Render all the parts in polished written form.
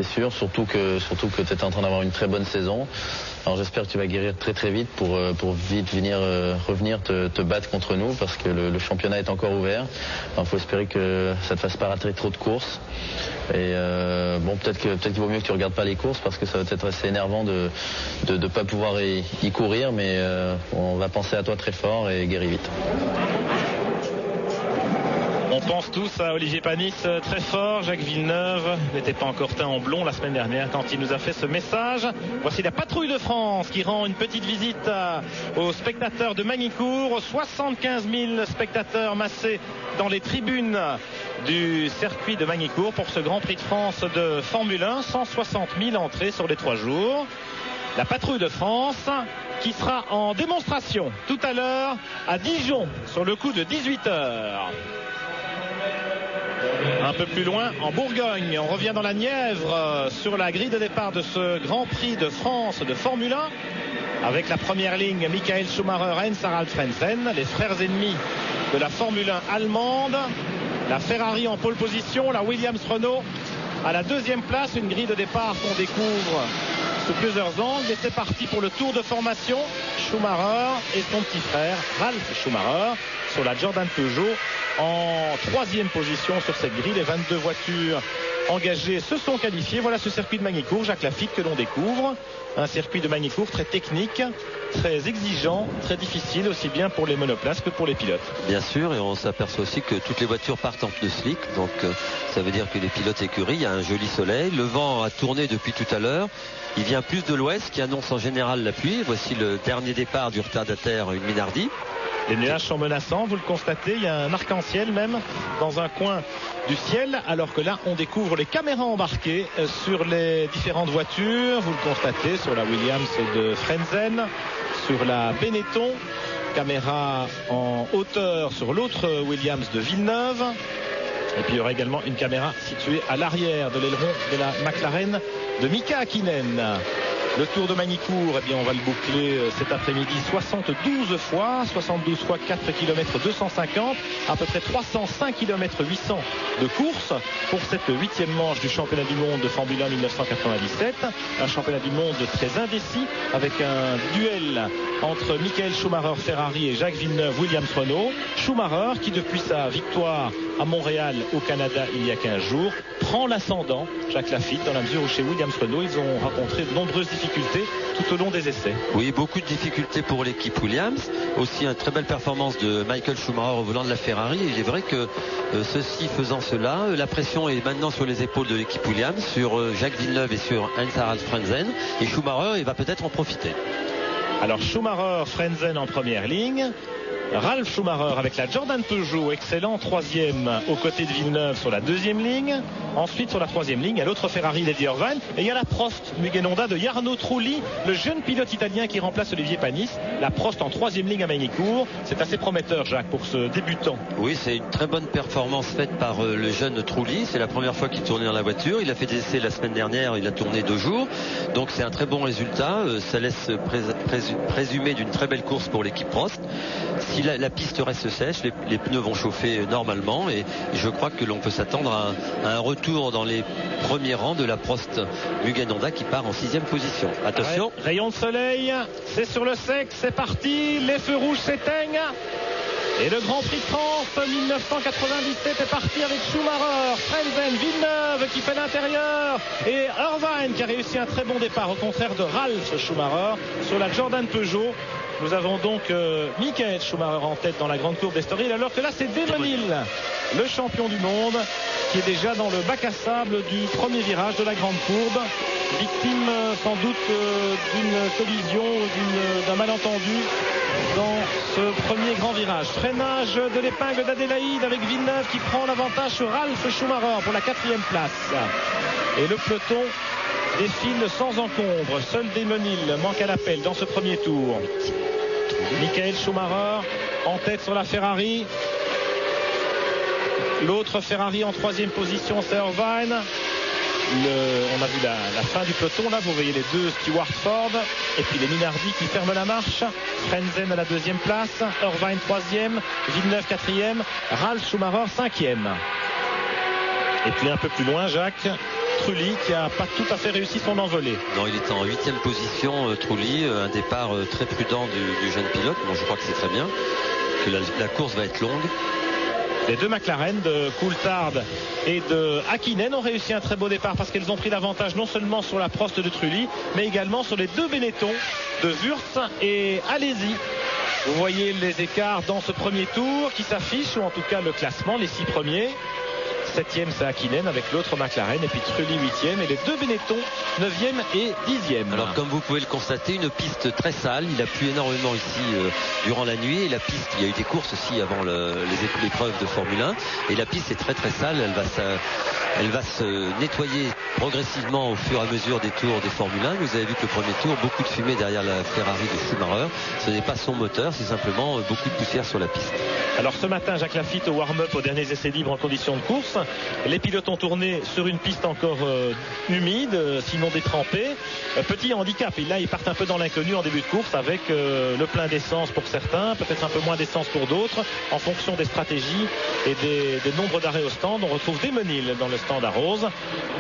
sûr, surtout que tu es en train d'avoir une très bonne saison. Alors j'espère que tu vas guérir très très vite pour vite revenir te battre contre nous, parce que le championnat est encore ouvert. Il faut espérer que ça ne te fasse pas rater trop de courses. Et bon, peut-être qu'il vaut mieux que tu regardes pas les courses, parce que ça va être assez énervant de ne pas pouvoir y courir, mais on va penser à toi très fort et guéris vite. On pense tous à Olivier Panis très fort. Jacques Villeneuve n'était pas encore teint en blond la semaine dernière quand il nous a fait ce message. Voici la patrouille de France qui rend une petite visite aux spectateurs de Magny-Cours. 75 000 spectateurs massés dans les tribunes du circuit de Magny-Cours pour ce Grand Prix de France de Formule 1. 160 000 entrées sur les 3 jours. La patrouille de France qui sera en démonstration tout à l'heure à Dijon sur le coup de 18h. Un peu plus loin, en Bourgogne, on revient dans la Nièvre sur la grille de départ de ce Grand Prix de France de Formule 1. Avec la première ligne, Michael Schumacher, Heinz-Harald Frentzen, les frères ennemis de la Formule 1 allemande. La Ferrari en pole position, la Williams-Renault à la deuxième place. Une grille de départ qu'on découvre sous plusieurs angles. Et c'est parti pour le tour de formation. Schumacher et son petit frère Ralf Schumacher sur la Jordan Peugeot en 3e position sur cette grille. Les 22 voitures engagées se sont qualifiées. Voilà ce circuit de Magny-Cours, Jacques Lafitte, que l'on découvre. Un circuit de Magny-Cours très technique, très exigeant, très difficile, aussi bien pour les monoplaces que pour les pilotes. Bien sûr, et on s'aperçoit aussi que toutes les voitures partent en pneus slick, donc ça veut dire que les pilotes écuries, il y a un joli soleil. Le vent a tourné depuis tout à l'heure. Il vient plus de l'ouest qui annonce en général la pluie. Voici le dernier départ du retardataire, une Minardi. Les nuages sont menaçants, vous le constatez, il y a un arc-en-ciel même dans un coin du ciel, alors que là on découvre les caméras embarquées sur les différentes voitures. Vous le constatez sur la Williams de Frentzen, sur la Benetton, caméra en hauteur sur l'autre Williams de Villeneuve. Et puis il y aura également une caméra située à l'arrière de l'aileron de la McLaren de Mika Hakkinen. Le Tour de Magny-Cours, eh bien, on va le boucler cet après-midi 72 fois 4 km 250, à peu près 305 km 800 de course pour cette 8e manche du championnat du monde de Formule 1 1997. Un championnat du monde très indécis avec un duel entre Michael Schumacher Ferrari et Jacques Villeneuve Williams-Renault. Schumacher, qui depuis sa victoire à Montréal au Canada il y a 15 jours, prend l'ascendant, Jacques Lafitte, dans la mesure où chez Williams-Renault ils ont rencontré de nombreuses difficultés tout au long des essais. Oui, beaucoup de difficultés pour l'équipe Williams. Aussi une très belle performance de Michael Schumacher au volant de la Ferrari. Et il est vrai que ceci faisant cela, la pression est maintenant sur les épaules de l'équipe Williams, sur Jacques Villeneuve et sur Heinz-Harald Frentzen. Et Schumacher, il va peut-être en profiter. Alors Schumacher, Frentzen en première ligne. Ralf Schumacher avec la Jordan Peugeot, excellent, 3e aux côtés de Villeneuve sur la 2e ligne. Ensuite sur la 3e ligne, il y a l'autre Ferrari, Lady Irvine, et il y a la Prost Mugen Honda de Jarno Trulli, le jeune pilote italien qui remplace Olivier Panis. La Prost en 3e ligne à Magny-Cours. C'est assez prometteur, Jacques, pour ce débutant. Oui, c'est une très bonne performance faite par le jeune Trulli. C'est la première fois qu'il tournait dans la voiture. Il a fait des essais la semaine dernière, il a tourné 2 jours, donc c'est un très bon résultat. Ça laisse présumer d'une très belle course pour l'équipe Prost. Si la piste reste sèche, les pneus vont chauffer normalement, et je crois que l'on peut s'attendre à un retour dans les premiers rangs de la Prost Mugen Honda qui part en 6e position. Attention. Rayon de soleil, c'est sur le sec, c'est parti, les feux rouges s'éteignent. Et le Grand Prix de France 1997 est parti avec Schumacher, Frentzen, Villeneuve qui fait l'intérieur et Irvine qui a réussi un très bon départ au contraire de Ralf Schumacher sur la Jordan Peugeot. Nous avons donc Michael Schumacher en tête dans la grande courbe d'Estoril, alors que là c'est Damon Hill, le champion du monde, qui est déjà dans le bac à sable du premier virage de la grande courbe, victime sans doute d'une collision ou d'un malentendu dans ce premier grand virage. Freinage de l'épingle d'Adélaïde avec Villeneuve qui prend l'avantage sur Ralf Schumacher pour la 4e place. Et le peloton défile sans encombre. Seul Damon Hill manque à l'appel dans ce premier tour. Michael Schumacher en tête sur la Ferrari. L'autre Ferrari en 3e position, c'est Irvine. On a vu la fin du peloton. Là, vous voyez les 2 Stewart Ford et puis les Minardi qui ferment la marche. Frentzen à la 2e place, Irvine 3e, Villeneuve 4e, Ralf Schumacher 5e. Et puis un peu plus loin, Jacques, Trulli qui n'a pas tout à fait réussi son envolée. Non, il est en 8e position, Trulli, un départ très prudent du jeune pilote. Bon, je crois que c'est très bien, que la course va être longue. Les deux McLaren de Coulthard et de Häkkinen ont réussi un très beau départ parce qu'elles ont pris l'avantage non seulement sur la Prost de Trulli, mais également sur les deux Benetton de Wurz et Alesi. Vous voyez les écarts dans ce premier tour qui s'affichent, ou en tout cas le classement, les 6 premiers. 7e c'est Häkkinen avec l'autre McLaren, et puis Trulli 8e, et les deux Benetton 9e et 10e. Alors comme vous pouvez le constater, une piste très sale. Il a plu énormément ici durant la nuit, et la piste, il y a eu des courses aussi avant les épreuves de Formule 1, et la piste est très très sale. Elle va se nettoyer progressivement au fur et à mesure des tours des Formule 1. Vous avez vu que le premier tour, beaucoup de fumée derrière la Ferrari de Schumacher. Ce n'est pas son moteur, c'est simplement beaucoup de poussière sur la piste. Alors ce matin, Jacques Laffite au warm-up, aux derniers essais libres en conditions de course. Les pilotes ont tourné sur une piste encore humide, sinon détrempée. Petit handicap, et là ils partent un peu dans l'inconnu en début de course avec le plein d'essence pour certains, peut-être un peu moins d'essence pour d'autres, en fonction des stratégies et des nombres d'arrêts au stand. On retrouve Desmenil dans le stand à Rose.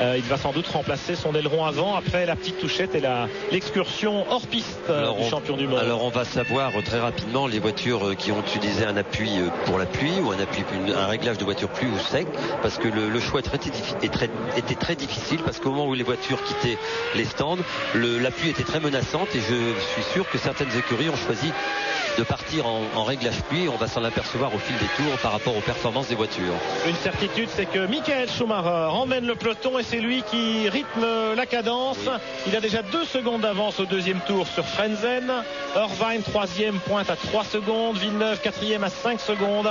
Il va sans doute remplacer son aileron avant après la petite touchette et l'excursion hors piste du champion du monde. Alors on va savoir très rapidement les voitures qui ont utilisé un appui pour la pluie ou un réglage de voiture pluie ou sec, parce que le choix était très difficile, parce qu'au moment où les voitures quittaient les stands, la pluie était très menaçante, et je suis sûr que certaines écuries ont choisi de partir en réglage pluie. On va s'en apercevoir au fil des tours par rapport aux performances des voitures. Une certitude, c'est que Michael Schumacher emmène le peloton, et c'est lui qui rythme la cadence. Oui. Il a déjà 2 secondes d'avance au deuxième tour sur Frenzen. Irvine 3e, pointe à 3 secondes. Villeneuve 4e à 5 secondes.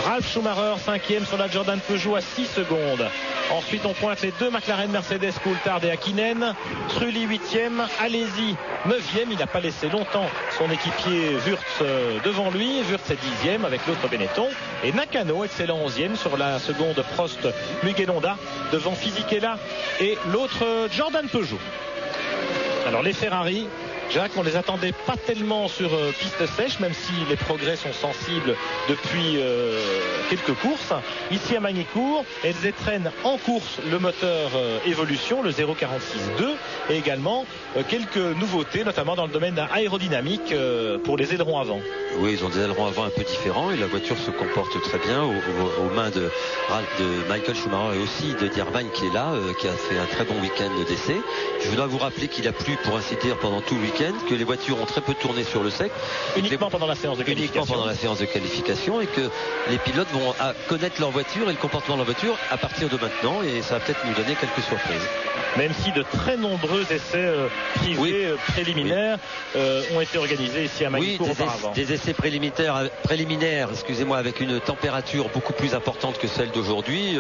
Ralf Schumacher 5e sur la Jordan Peugeot à 6 secondes. Ensuite on pointe les deux McLaren Mercedes, Coulthard et Häkkinen. Trulli 8e, Alesi 9e. Il n'a pas laissé longtemps son équipier Wurz devant lui. Wurz est 10e avec l'autre Benetton. Et Nakano excellent 11e sur la seconde Prost Mugelonda devant Fisichella et l'autre Jordan Peugeot. Alors les Ferrari, Jacques, on les attendait pas tellement sur piste sèche, même si les progrès sont sensibles depuis quelques courses. Ici à Magny-Cours, elles étrennent en course le moteur Evolution, le 046-2, et également quelques nouveautés, notamment dans le domaine aérodynamique pour les ailerons avant. Oui, ils ont des ailerons avant un peu différents, et la voiture se comporte très bien aux mains de Michael Schumacher et aussi de Irvine qui est là, qui a fait un très bon week-end d'essai. Je dois vous rappeler qu'il a plu, pour ainsi dire, pendant tout le week-end, que les voitures ont très peu tourné sur le sec. Uniquement pendant la séance de qualification. Et que les pilotes vont connaître leur voiture et le comportement de leur voiture à partir de maintenant, et ça va peut-être nous donner quelques surprises. Même si de très nombreux essais privés préliminaires ont été organisés ici à Magny-Cours auparavant. Des essais préliminaires, excusez-moi, avec une température beaucoup plus importante que celle d'aujourd'hui.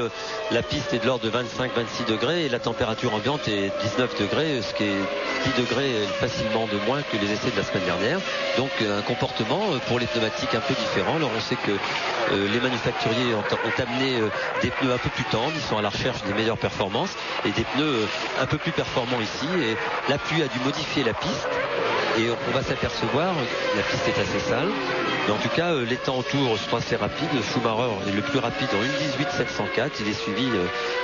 La piste est de l'ordre de 25-26 degrés et la température ambiante est 19 degrés, ce qui est 10 degrés facilement de moins que les essais de la semaine dernière. Donc un comportement pour les pneumatiques un peu différent. Alors on sait que les manufacturiers ont amené des pneus un peu plus tendres, ils sont à la recherche des meilleures performances, et des pneus un peu plus performants ici, et la pluie a dû modifier la piste, et on va s'apercevoir, la piste est assez sale, mais en tout cas les temps autour sont assez rapides. Schumacher est le plus rapide en 1:18.704, il est suivi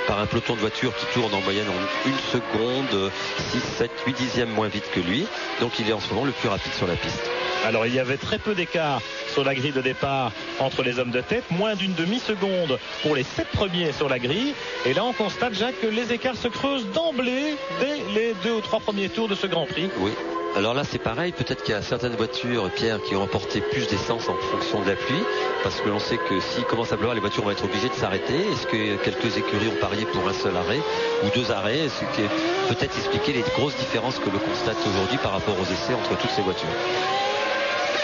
par un peloton de voitures qui tourne en moyenne en 1 seconde 6, 7, 8 dixièmes moins vite que lui, donc il est en ce moment le plus rapide sur la piste. Alors il y avait très peu d'écart sur la grille de départ entre les hommes de tête, moins d'une demi-seconde pour les 7 premiers sur la grille, et là on constate, Jacques, que les écarts se creusent d'emblée dès les 2 ou 3 premiers tours de ce Grand Prix. Oui. Alors là c'est pareil, peut-être qu'il y a certaines voitures, Pierre, qui ont emporté plus d'essence en fonction de la pluie, parce que l'on sait que s'il commence à pleuvoir, les voitures vont être obligées de s'arrêter. Est-ce que quelques écuries ont parié pour un seul arrêt ou 2 arrêts, ce qui peut-être expliquer les grosses différences que l'on constate aujourd'hui par rapport aux essais entre toutes ces voitures.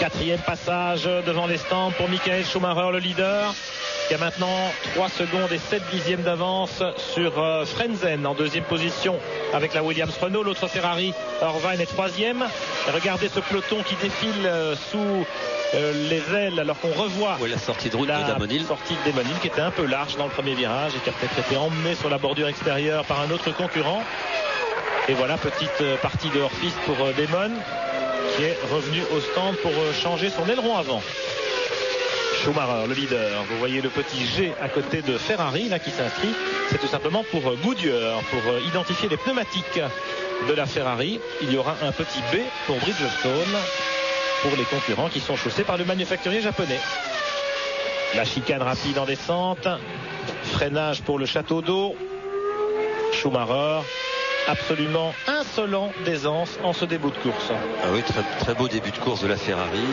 4e passage devant les stands pour Michael Schumacher, le leader, qui a maintenant 3 secondes et 7 dixièmes d'avance sur Frenzen en 2e position avec la Williams Renault. L'autre Ferrari, Irvine, est 3e. Et regardez ce peloton qui défile sous les ailes, alors qu'on revoit la sortie de route de Desmenil. Sortie de Desmenil qui était un peu large dans le premier virage et qui a peut-être été emmené sur la bordure extérieure par un autre concurrent. Et voilà, petite partie de hors-piste pour Damon, qui est revenu au stand pour changer son aileron avant. Schumacher, le leader. Vous voyez le petit G à côté de Ferrari là qui s'inscrit. C'est tout simplement pour Goodyear, pour identifier les pneumatiques de la Ferrari. Il y aura un petit B pour Bridgestone, pour les concurrents qui sont chaussés par le manufacturier japonais. La chicane rapide en descente. Freinage pour le château d'eau. Schumacher, absolument insolent d'aisance en ce début de course. Ah oui, très, très beau début de course de la Ferrari.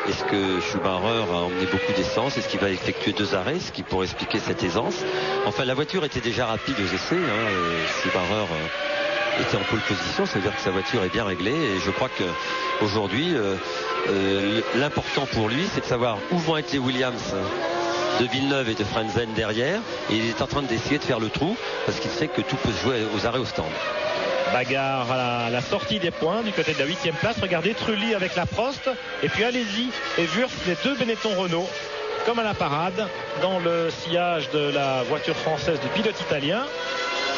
Est-ce que Schumacher a emmené beaucoup d'essence? Est-ce qu'il va effectuer 2 arrêts, ce qui pourrait expliquer cette aisance? Enfin, la voiture était déjà rapide aux essais. Schumacher était en pole position, ça veut dire que sa voiture est bien réglée. Et je crois qu'aujourd'hui, l'important pour lui, c'est de savoir où vont être les Williams de Villeneuve et de Frentzen derrière, et il est en train d'essayer de faire le trou parce qu'il sait que tout peut se jouer aux arrêts au stand. Bagarre à la sortie des points du côté de la 8e place. Regardez Trulli avec la Prost, et puis allez-y et Wurz, les 2 Benetton Renault comme à la parade dans le sillage de la voiture française du pilote italien.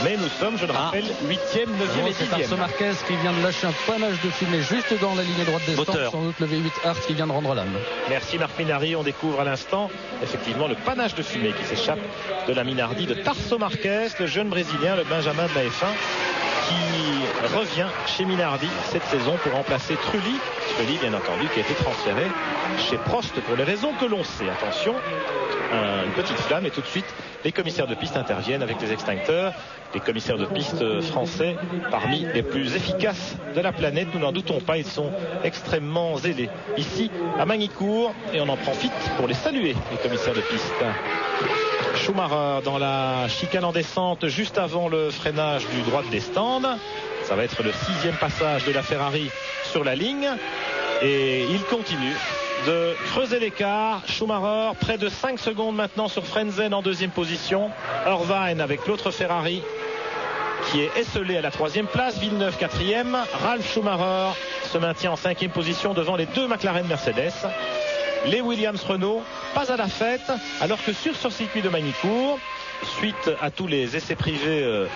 Mais nous sommes, je le rappelle, 8e, 9e et 10e. C'est Tarso Marquez qui vient de lâcher un panache de fumée juste dans la ligne droite des stands. Sans doute le V8 Hart qui vient de rendre l'âme. Merci Marc Minardi. On découvre à l'instant effectivement le panache de fumée qui s'échappe de la Minardi de Tarso Marquez, le jeune Brésilien, le Benjamin de la F1, qui revient chez Minardi cette saison pour remplacer Trulli. Trulli, bien entendu, qui a été transféré chez Prost pour les raisons que l'on sait. Attention, une petite flamme, et tout de suite les commissaires de piste interviennent avec les extincteurs. Les commissaires de piste français, parmi les plus efficaces de la planète, nous n'en doutons pas, ils sont extrêmement zélés ici à Magny-Cours, et on en profite pour les saluer, les commissaires de piste. Schumacher dans la chicane en descente juste avant le freinage du droit des stands. Ça va être le 6e passage de la Ferrari sur la ligne, et il continue de creuser l'écart. Schumacher près de 5 secondes maintenant sur Frentzen en 2e position. Irvine avec l'autre Ferrari qui est esselé à la 3e place. Villeneuve 4e. Ralf Schumacher se maintient en 5e position devant les 2 McLaren Mercedes. Les Williams Renault pas à la fête, alors que sur ce circuit de Magny-Cours, suite à tous les essais privés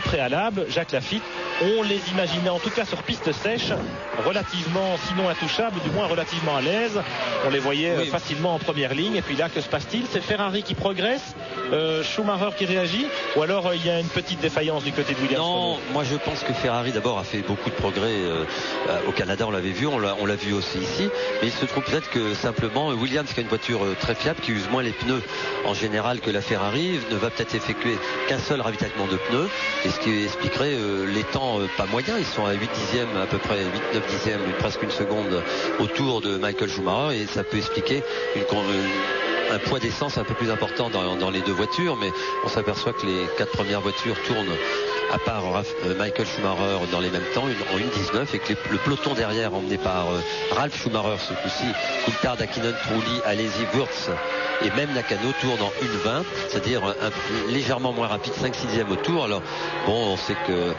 préalables, Jacques Laffite, on les imaginait en tout cas sur piste sèche relativement, sinon intouchables, du moins relativement à l'aise. On les voyait facilement en première ligne. Et puis là, que se passe-t-il? C'est Ferrari qui progresse, Schumacher qui réagit, ou alors il y a une petite défaillance du côté de Williams? Non, moi je pense que Ferrari d'abord a fait beaucoup de progrès au Canada, on l'avait vu, on l'a vu aussi ici, mais il se trouve peut-être que simplement Williams, qui a une voiture très fiable, qui use moins les pneus en général que la Ferrari, ne va peut-être effectuer qu'un seul ravitaillement de pneus, et ce qui expliquerait les temps pas moyens. Ils sont à 8 dixièmes, à peu près 8-9 dixièmes, presque une seconde autour de Michael Schumacher, et ça peut expliquer un poids d'essence un peu plus important dans les 2 voitures, mais on s'aperçoit que les 4 premières voitures tournent, à part Michael Schumacher, dans les mêmes temps, en 1,19, et que le peloton derrière, emmené par Ralf Schumacher ce coup-ci, Coulthard, Hakkinen, Trulli, Alesi, Wurz et même Nakano tourne en 1,20, c'est-à-dire légèrement moins rapide, 5 6e au tour. Alors bon, on sait que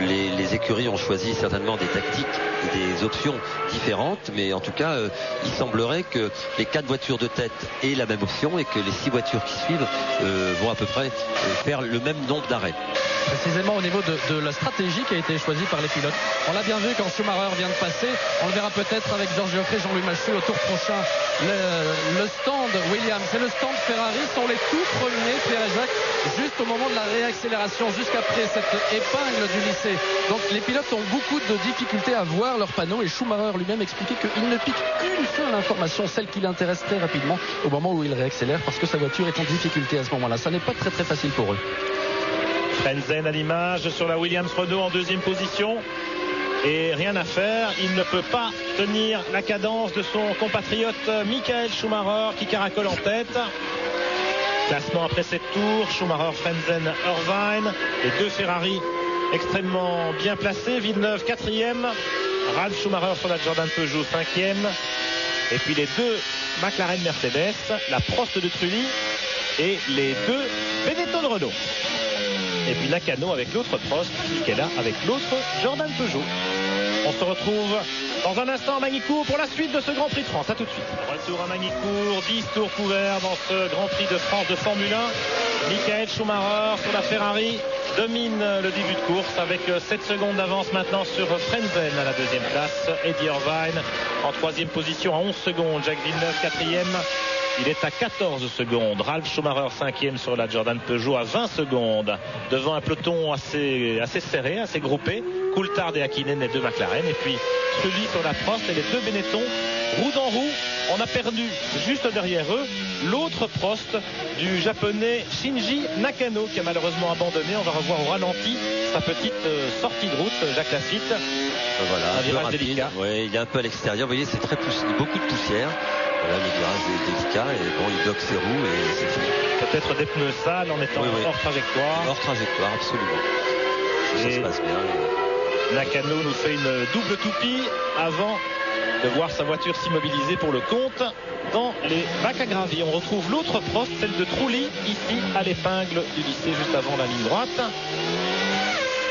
les écuries ont choisi certainement des tactiques et des options différentes, mais en tout cas il semblerait que les 4 voitures de tête aient la même option, et que les 6 voitures qui suivent vont à peu près faire le même nombre d'arrêts. Précisément au niveau de la stratégie qui a été choisie par les pilotes. On l'a bien vu quand Schumacher vient de passer. On le verra peut-être avec Georges Geoffrey, Jean-Louis Machu au tour prochain. Le stand Williams et le stand Ferrari sont les tout premiers, Pierre et Jacques, juste au moment de la réaccélération, jusqu'après cette épingle du lycée. Donc les pilotes ont beaucoup de difficultés à voir leur panneau, et Schumacher lui-même expliquait qu'il ne pique qu'une seule information, celle qui l'intéresse très rapidement au moment où il réaccélère, parce que sa voiture est en difficulté à ce moment-là. Ça n'est pas très très facile pour eux. Frentzen à l'image sur la Williams Renault en 2e position, et rien à faire, il ne peut pas tenir la cadence de son compatriote Michael Schumacher qui caracole en tête. Classement après 7 tours, Schumacher, Frentzen, Irvine, les 2 Ferrari extrêmement bien placés. Villeneuve 4e, Ralf Schumacher sur la Jordan Peugeot 5e, et puis les 2 McLaren Mercedes, la Prost de Trulli et les 2 Benetton Renault. Et puis Nakano avec l'autre Prost, Michela avec l'autre Jordan Peugeot. On se retrouve dans un instant à Magny-Cours pour la suite de ce Grand Prix de France. A tout de suite. Retour à Magny-Cours, 10 tours couverts dans ce Grand Prix de France de Formule 1. Michael Schumacher sur la Ferrari domine le début de course avec 7 secondes d'avance maintenant sur Frentzen à la 2e place. Eddie Irvine en 3e position à 11 secondes. Jacques Villeneuve 4e. Il est à 14 secondes. Ralf Schumacher 5e sur la Jordan Peugeot à 20 secondes. Devant un peloton assez serré, assez groupé. Coulthard et Häkkinen, les deux McLaren. Et puis Trulli sur la Prost et les deux Benetton. Roue dans roue. On a perdu juste derrière eux l'autre Prost du japonais Shinji Nakano qui a malheureusement abandonné. On va revoir au ralenti sa petite sortie de route, Jacques Lafitte. Voilà, un virage délicat. Ouais, il est un peu à l'extérieur. Vous voyez, c'est très beaucoup de poussière. Voilà, le virage est délicat et bon, il bloque ses roues et c'est fini. Peut-être des pneus sales en étant hors trajectoire. Hors trajectoire, absolument. Ça se passe bien. Nakano nous fait une double toupie avant de voir sa voiture s'immobiliser pour le compte dans les bacs à gravier. On retrouve l'autre Prost, celle de Trulli, ici à l'épingle du lycée juste avant la ligne droite.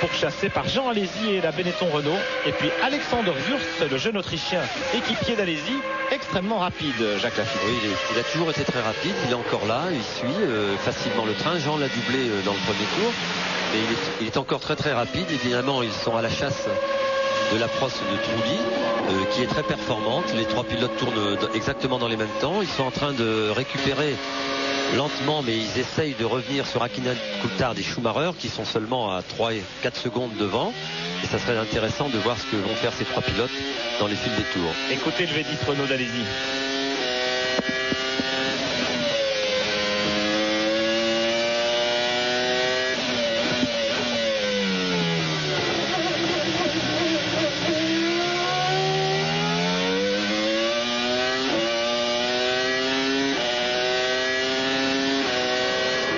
Pourchassé par Jean Alesi et la Benetton Renault. Et puis Alexander Wurz, le jeune Autrichien équipier d'Alesi, extrêmement rapide, Jacques Lafitte. Oui, il a toujours été très rapide. Il est encore là, il suit facilement le train. Jean l'a doublé dans le premier tour. Mais il est encore très très rapide. Évidemment, ils sont à la chasse de la Prost de Trulli, qui est très performante. Les trois pilotes tournent exactement dans les mêmes temps. Ils sont en train de récupérer lentement, mais ils essayent de revenir sur Häkkinen, Coulthard et Schumacher qui sont seulement à 3 et 4 secondes devant. Et ça serait intéressant de voir ce que vont faire ces trois pilotes dans les fils des tours. Écoutez le V10 Renault d'Alesi.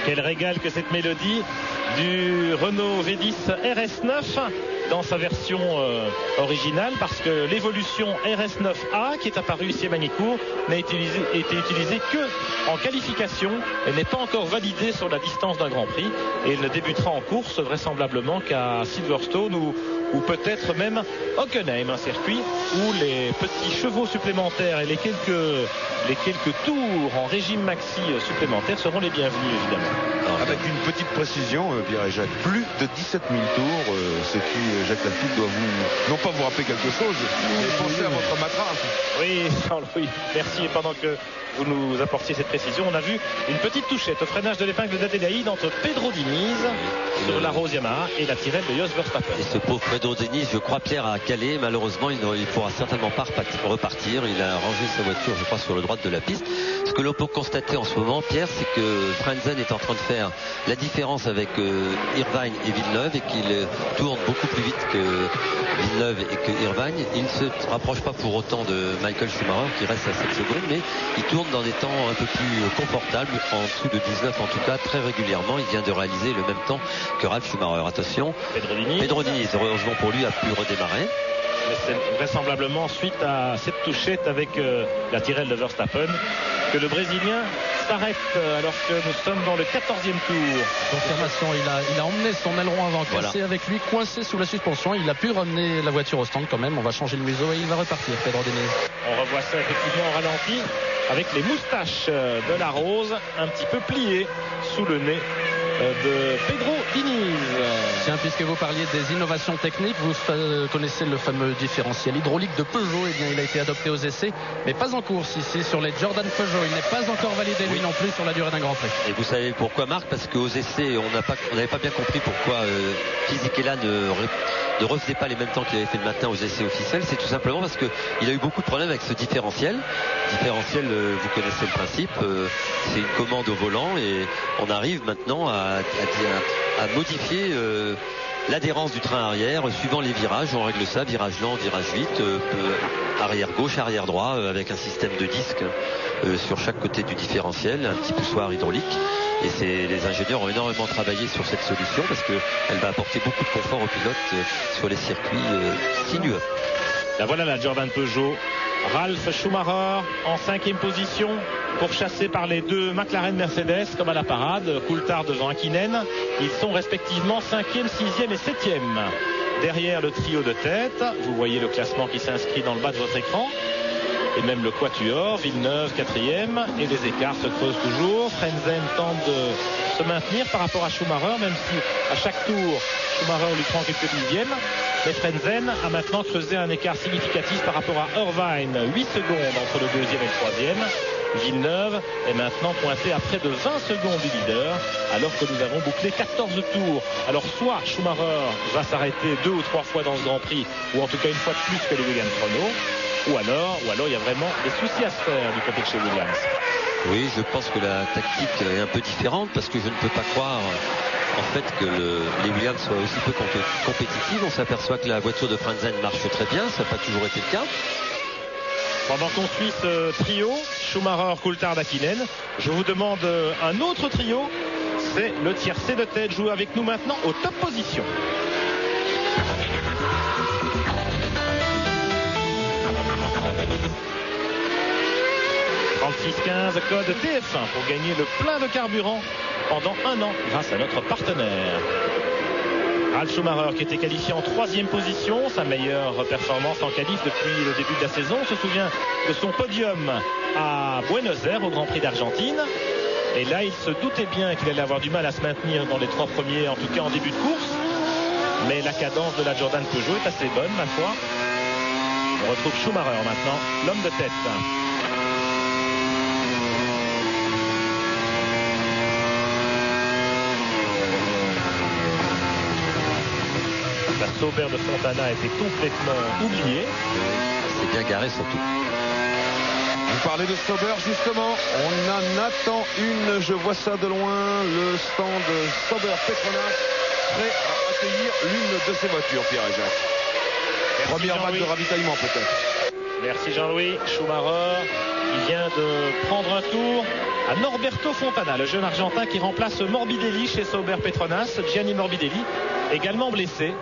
Quel régal que cette mélodie du Renault V10 RS9 dans sa version originale, parce que l'évolution RS9A qui est apparue ici à Magny-Cours n'a été utilisée que en qualification et n'est pas encore validée sur la distance d'un Grand Prix, et elle ne débutera en course vraisemblablement qu'à Silverstone ou peut-être même Hockenheim, un circuit où les petits chevaux supplémentaires et les quelques tours en régime maxi supplémentaire seront les bienvenus évidemment. Avec une petite précision, Pierre et Jacques, plus de 17 000 tours, ce qui, Jacques Lafitte, doit non pas vous rappeler quelque chose, mais penser à votre matraque. Oui, Jean-Louis, merci. Et pendant que vous nous apportiez cette précision, on a vu une petite touchette au freinage de l'épingle d'Adélaïde entre Pedro Diniz sur la Rose Yamaha et la Tyrrell de Jos Verstappen. Et ce pauvre Pedro Diniz, je crois, Pierre, a calé. Malheureusement, il ne pourra certainement pas repartir. Il a rangé sa voiture, je crois, sur le droit de la piste. Ce que l'on peut constater en ce moment, Pierre, c'est que Frentzen est en train de faire la différence avec Irvine et Villeneuve, et qu'il tourne beaucoup plus vite que Villeneuve et que Irvine. Il ne se rapproche pas pour autant de Michael Schumacher, qui reste à 7 secondes, mais il tourne dans des temps un peu plus confortables, en dessous de 19 en tout cas, très régulièrement. Il vient de réaliser le même temps que Ralf Schumacher. Attention, Pedro Diniz, heureusement pour lui, a pu redémarrer. Mais c'est vraisemblablement suite à cette touchette avec la Tyrrell de Verstappen que le Brésilien s'arrête alors que nous sommes dans le 14e tour. Confirmation, il a emmené son aileron avant cassé avec lui, coincé sous la suspension. Il a pu ramener la voiture au stand quand même. On va changer le museau et il va repartir, Pedro Diniz. On revoit ça effectivement au ralenti avec les moustaches de la Rose un petit peu pliées sous le nez de Pedro Diniz. Tiens, puisque vous parliez des innovations techniques, vous connaissez le fameux différentiel hydraulique de Peugeot. Eh bien, il a été adopté aux essais, mais pas en course ici sur les Jordan Peugeot. Il n'est pas encore validé lui non plus sur la durée d'un Grand Prix. Et vous savez pourquoi, Marc? Parce qu'aux essais, on n'avait pas bien compris pourquoi Fisichella ne refaisait pas les mêmes temps qu'il avait fait le matin aux essais officiels. C'est tout simplement parce qu'il a eu beaucoup de problèmes avec ce différentiel. Vous connaissez le principe, c'est une commande au volant et on arrive maintenant à modifier l'adhérence du train arrière suivant les virages. On règle ça, virage lent, virage vite, arrière gauche, arrière droit, avec un système de disques sur chaque côté du différentiel, un petit poussoir hydraulique. Et les ingénieurs ont énormément travaillé sur cette solution parce qu'elle va apporter beaucoup de confort aux pilotes sur les circuits sinueux. Là voilà la Jordan Peugeot. Ralf Schumacher en 5e position, pourchassé par les deux McLaren Mercedes comme à la parade. Coulthard devant Häkkinen. Ils sont respectivement 5e, 6e et 7e. Derrière le trio de tête, vous voyez le classement qui s'inscrit dans le bas de votre écran. Et même le quatuor, Villeneuve 4e, et les écarts se creusent toujours. Frentzen tente de se maintenir par rapport à Schumacher, même si à chaque tour Schumacher lui prend quelques dixièmes. Mais Frentzen a maintenant creusé un écart significatif par rapport à Irvine, 8 secondes entre le 2e et le 3e. Villeneuve est maintenant pointé à près de 20 secondes du leader, alors que nous avons bouclé 14 tours. Alors soit Schumacher va s'arrêter 2 ou 3 fois dans ce Grand Prix, ou en tout cas une fois de plus que les Williams Renault, ou alors il y a vraiment des soucis à se faire du côté de chez Williams. Oui, je pense que la tactique est un peu différente parce que je ne peux pas croire en fait que les Williams soient aussi peu compétitives. On s'aperçoit que la voiture de Frentzen marche très bien, ça n'a pas toujours été le cas. Pendant qu'on suit ce trio, Schumacher, Coulthard, Hakkinen, je vous demande un autre trio, c'est le tiercé de tête, joue avec nous maintenant aux top positions. (3615) code TF1 pour gagner le plein de carburant pendant 1 an grâce à notre partenaire. Ralf Schumacher qui était qualifié en 3e position, sa meilleure performance en qualif depuis le début de la saison. On se souvient de son podium à Buenos Aires au Grand Prix d'Argentine. Et là, il se doutait bien qu'il allait avoir du mal à se maintenir dans les 3 premiers, en tout cas en début de course. Mais la cadence de la Jordan Peugeot est assez bonne, ma foi. On retrouve Schumacher maintenant, l'homme de tête. La Sauber de Fontana a été complètement oubliée. C'est bien garé surtout. Vous parlez de Sauber justement, on en attend une, je vois ça de loin, le stand Sauber Petronas prêt à accueillir l'une de ses voitures, Pierre et Jacques. Première vague de ravitaillement peut-être. Merci Jean-Louis. Schumacher, il vient de prendre un tour à Norberto Fontana, le jeune Argentin qui remplace Morbidelli chez Sauber Petronas. Gianni Morbidelli, également blessé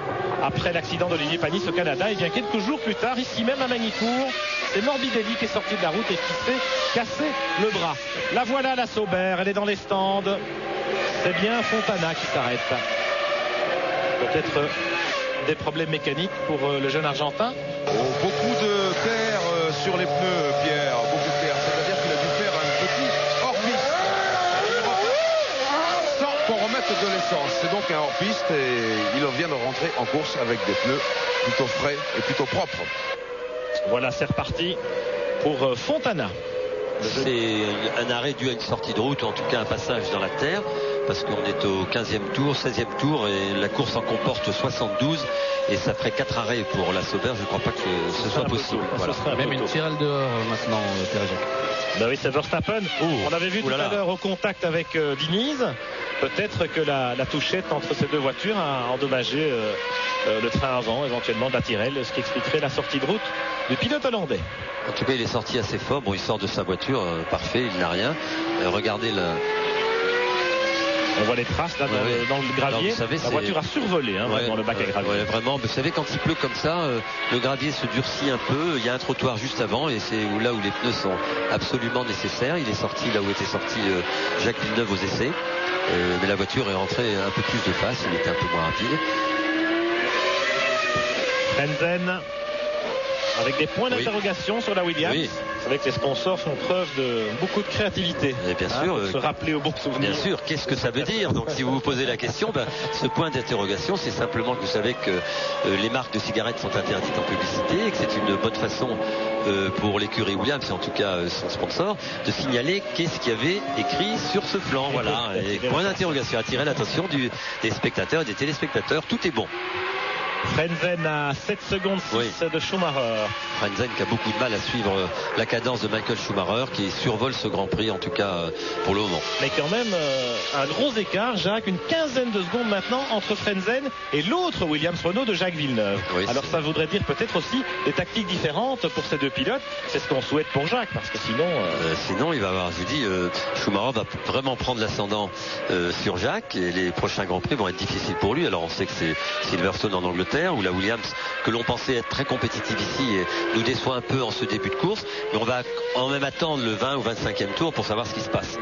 après l'accident d'Olivier Panis au Canada. Et bien quelques jours plus tard, ici même à Magny-Cours, c'est Morbidelli qui est sorti de la route et qui s'est cassé le bras. La voilà la Sauber, elle est dans les stands. C'est bien Fontana qui s'arrête. Peut-être des problèmes mécaniques pour le jeune Argentin. Beaucoup de terre sur les pneus, Pierre, beaucoup de terre. C'est-à-dire qu'il a dû faire un petit hors-piste sans qu'on remette de l'essence. C'est donc un hors-piste et il vient de rentrer en course avec des pneus plutôt frais et plutôt propres. Voilà, c'est reparti pour Fontana. C'est un arrêt dû à une sortie de route, ou en tout cas un passage dans la terre, parce qu'on est au 15e tour, 16e tour, et la course en comporte 72, et ça ferait 4 arrêts pour la Sauber. Je ne crois pas que ce soit possible. Voilà. Même une tirelle dehors maintenant, Ben oui, c'est Verstappen. On avait vu tout à l'heure au contact avec Diniz. Peut-être que la touchette entre ces deux voitures a endommagé le train avant, éventuellement de la tirelle, ce qui expliquerait la sortie de route du pilote hollandais. En tout cas, il est sorti assez fort. Bon, il sort de sa voiture, parfait, il n'a rien. Regardez le... On voit les traces là dans le gravier. Alors, la voiture a survolé dans le bac à gravier. Ouais, vraiment. Vous savez, quand il pleut comme ça, le gravier se durcit un peu. Il y a un trottoir juste avant et c'est là où les pneus sont absolument nécessaires. Il est sorti là où était sorti Jacques Villeneuve aux essais. Mais la voiture est rentrée un peu plus de face. Il était un peu moins rapide. Frentzen avec des points d'interrogation sur la Williams. Oui. Vous savez que les sponsors font preuve de beaucoup de créativité. Et bien sûr. Pour se rappeler au bon souvenir. Bien sûr. Qu'est-ce que ça veut dire? Donc si vous vous posez la question, ce point d'interrogation, c'est simplement que vous savez que les marques de cigarettes sont interdites en publicité et que c'est une bonne façon pour l'écurie Williams, et en tout cas son sponsor, de signaler qu'est-ce qu'il y avait écrit sur ce flanc. Voilà. Et point d'interrogation, attirer l'attention des spectateurs et des téléspectateurs. Tout est bon. Frentzen à 7 secondes 6 de Schumacher. Frentzen qui a beaucoup de mal à suivre la cadence de Michael Schumacher, qui survole ce Grand Prix, en tout cas pour le moment. Mais quand même un gros écart, Jacques, une quinzaine de secondes maintenant entre Frentzen et l'autre Williams Renault de Jacques Villeneuve. Oui, alors ça voudrait dire peut-être aussi des tactiques différentes pour ces deux pilotes. C'est ce qu'on souhaite pour Jacques, parce que sinon... sinon il va avoir, je vous dis, Schumacher va vraiment prendre l'ascendant sur Jacques, et les prochains Grands Prix vont être difficiles pour lui. Alors on sait que c'est Silverstone en Angleterre, où la Williams, que l'on pensait être très compétitive ici, nous déçoit un peu en ce début de course, mais on va quand même attendre le 20 ou 25e tour pour savoir ce qui se passe.